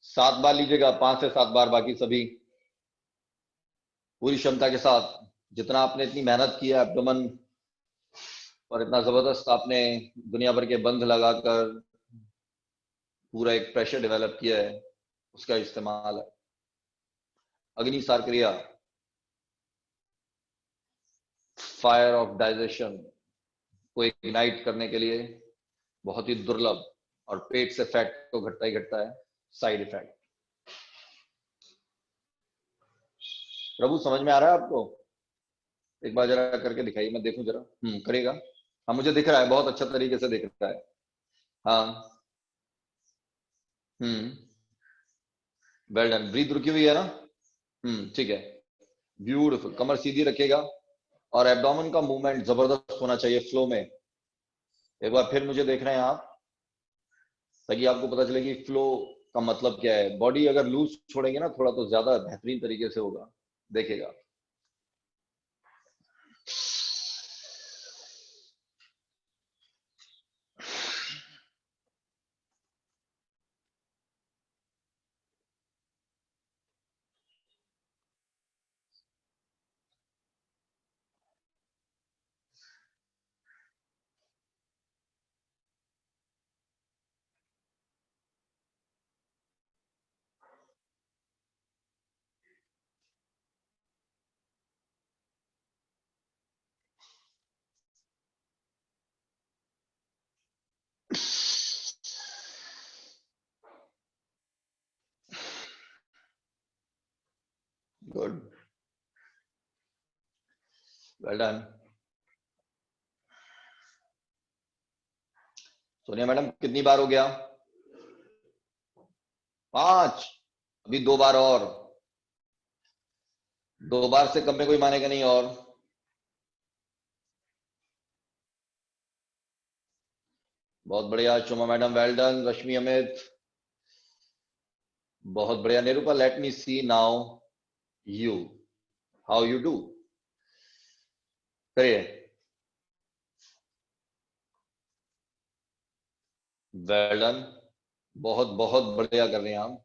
7 बार लीजिएगा, 5 से 7 बार, बाकी सभी पूरी क्षमता के साथ। जितना आपने इतनी मेहनत की है एब्डोमेन और इतना जबरदस्त आपने दुनिया भर के बंध लगाकर पूरा एक प्रेशर डेवलप किया है, उसका इस्तेमाल है। अग्निसार क्रिया, फायर ऑफ डाइजेशन को इग्नाइट करने के लिए बहुत ही दुर्लभ, और पेट से फैट तो घटता ही घटता है, साइड इफेक्ट। प्रभु समझ में आ रहा है आपको? एक बार जरा करके दिखाइए, मैं देखूं जरा। करेगा। हाँ मुझे दिख रहा है, बहुत अच्छा तरीके से दिख रहा है। हाँ वेल डन। ब्रीथ रुकी हुई है ना? ठीक है, ब्यूटीफुल। कमर सीधी रखेगा और एब्डोमेन का मूवमेंट जबरदस्त होना चाहिए, फ्लो में। एक बार फिर मुझे देख रहे हैं आप, ताकि आपको पता चले कि फ्लो का मतलब क्या है। बॉडी अगर लूज छोड़ेंगे ना थोड़ा, तो ज्यादा बेहतरीन तरीके से होगा, देखेगा। Good, well done. Sonia madam, कितनी बार हो गया? 5। अभी 2 बार और। 2 बार से कम में कोई मानेगा नहीं। और बहुत बढ़िया Shoma madam, well done. Rashmi Amit, बहुत बढ़िया। Nirupa, let me see now you, how you do. करिए, वेल डन। बहुत बहुत बढ़िया कर रहे हैं आप।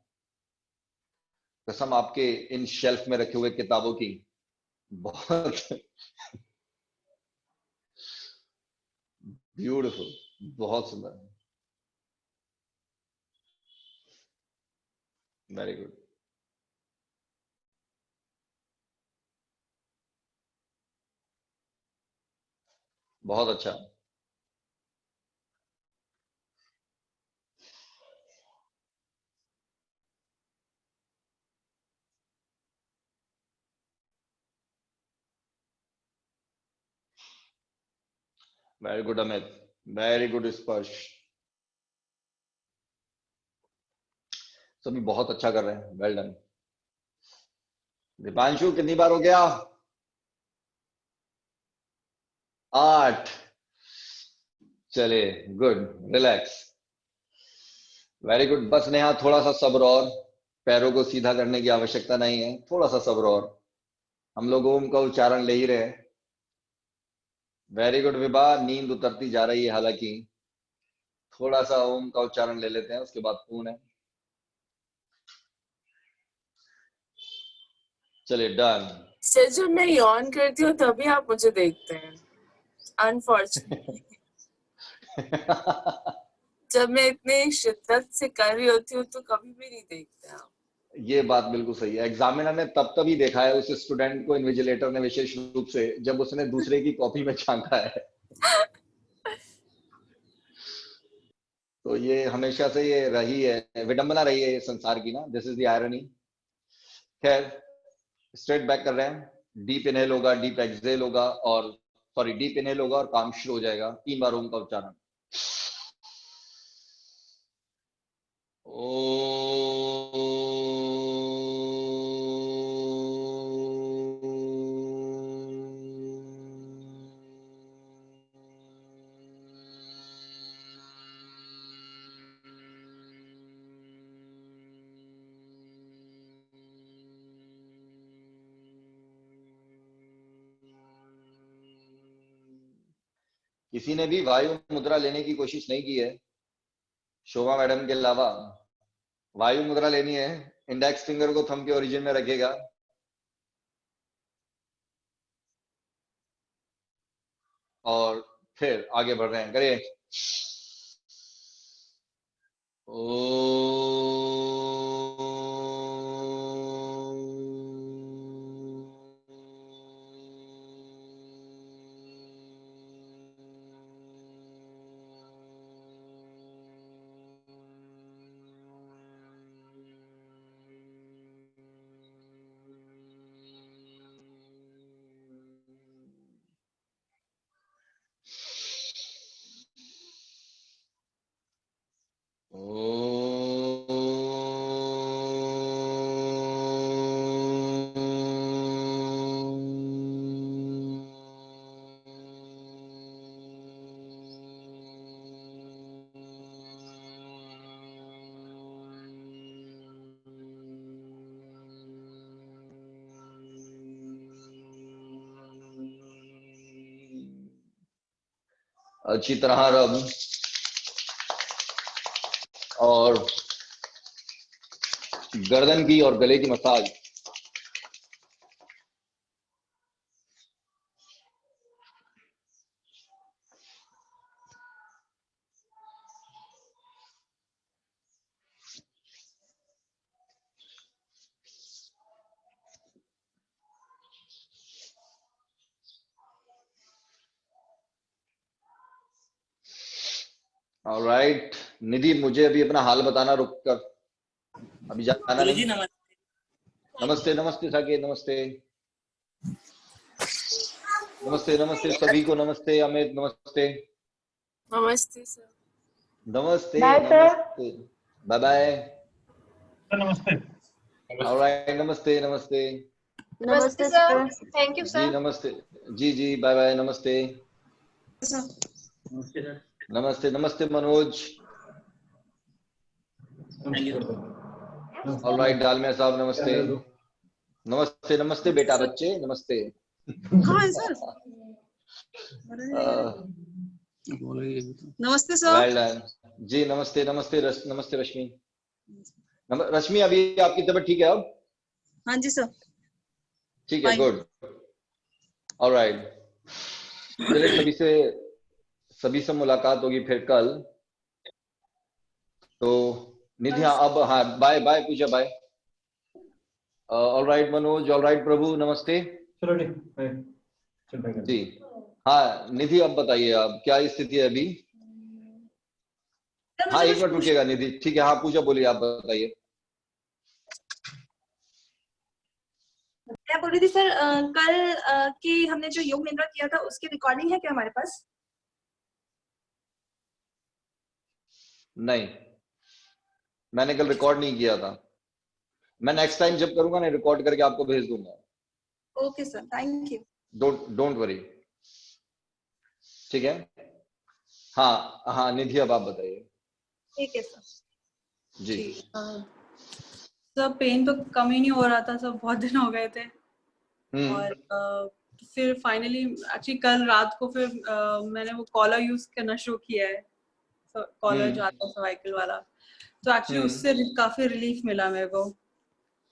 कसम आपके इन शेल्फ में रखे हुए किताबों की, बहुत ब्यूटीफुल, बहुत सुंदर, वेरी गुड। बहुत अच्छा, very good Amit, very good स्पर्श। सभी बहुत अच्छा कर रहे हैं, वेल डन। दीपांशु, कितनी बार हो गया? 8। चलिए, गुड, रिलैक्स, वेरी गुड। बस नेहा, थोड़ा सा सब्र और। पैरों को सीधा करने की आवश्यकता नहीं है, थोड़ा सा सब्र और। हम लोग ओम का उच्चारण ले ही रहे हैं। वेरी गुड विभा, नींद उतरती जा रही है, हालांकि थोड़ा सा ओम का उच्चारण ले लेते हैं, उसके बाद पूर्ण है। चलिए, डन। सर जब मैं यॉन करती हूँ तभी आप मुझे देखते हैं, अनफॉर्चुनेटली। जब मैं इतनी शिद्दत से कर रही होती हूँ तो कभी भी नहीं देखते आप। ये बात बिल्कुल सही है। एग्जामिनर ने तब तभी देखा है उस स्टूडेंट को, इन्विजिलेटर ने विशेष रूप से, जब उसने दूसरे की कॉपी में झांका है। तो ये हमेशा से ये रही है, विडंबना रही है ये संसार की ना। This is the irony. खैर, स्ट्रेट बैक कर रहे हैं। डीप इनहेल होगा, डीप एक्सहेल होगा, और सॉरी, डीप इनहेल होगा और काम शुरू हो जाएगा। 3 बार ओम का उच्चारण। किसी ने भी वायु मुद्रा लेने की कोशिश नहीं की है, शोभा मैडम के अलावा। वायु मुद्रा लेनी है, इंडेक्स फिंगर को थंब के ओरिजिन में रखेगा और फिर आगे बढ़ रहे हैं। करिए, ओ अच्छी तरह रब और गर्दन की और गले की मसाज। ऑलराइट निधि, मुझे अभी अपना हाल बताना रुक कर, अभी जाना नहीं। नमस्ते नमस्ते साकेत, नमस्ते नमस्ते नमस्ते सभी को, नमस्ते अमित, नमस्ते नमस्ते सर। नमस्ते बाय सर। नमस्ते, बाय बाय। नमस्ते। ऑलराइट, नमस्ते नमस्ते नमस्ते सर। थैंक यू जी, सर। नमस्ते जी जी, बाय बाय, नमस्ते नमस्ते सर। नमस्ते नमस्ते मनोज। ऑलराइट डालमिया साहब, नमस्ते नमस्ते नमस्ते बेटा बच्चे, नमस्ते। नमस्ते सर। वेल डन जी, नमस्ते नमस्ते नमस्ते रश्मि। रश्मि, अभी आपकी तबीयत ठीक है अब? हाँ जी सर। ठीक है, गुड। ऑलराइट, चलिए सभी से मुलाकात होगी फिर कल। तो निधि, अब हाँ, बाय बाय पूजा, बाय। ऑलराइट मनोज, ऑलराइट प्रभु, नमस्ते। चलो ठीक जी हाँ निधि, अब बताइए आप क्या स्थिति है अभी? हाँ, एक मिनट रुकिएगा निधि, ठीक है। हाँ पूजा बोलिए, आप बताइए। मैं बोल रही थी सर, कल की हमने जो योग निद्रा किया था उसकी रिकॉर्डिंग है क्या हमारे पास? नहीं, मैंने कल रिकॉर्ड नहीं किया था। मैं नेक्स्ट टाइम जब करूंगा ना, रिकॉर्ड करके आपको भेज दूंगा। Okay sir, thank you. Don't worry, ठीक है। हाँ हाँ निधि, अब आप बताइए। ठीक है सर जी। सब पेन तो कम ही नहीं हो रहा था, सब बहुत दिन हो गए थे। और फिर फाइनली एक्चुअली कल रात को फिर मैंने वो कॉलर यूज करना शुरू किया है, कॉलर जो आता है सर्वाइकल वाला, तो एक्चुअली उससे काफी रिलीफ मिला मेरे को।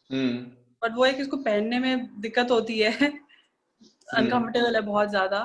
बट वो है कि इसको पहनने में दिक्कत होती है, अनकंफर्टेबल है बहुत ज्यादा।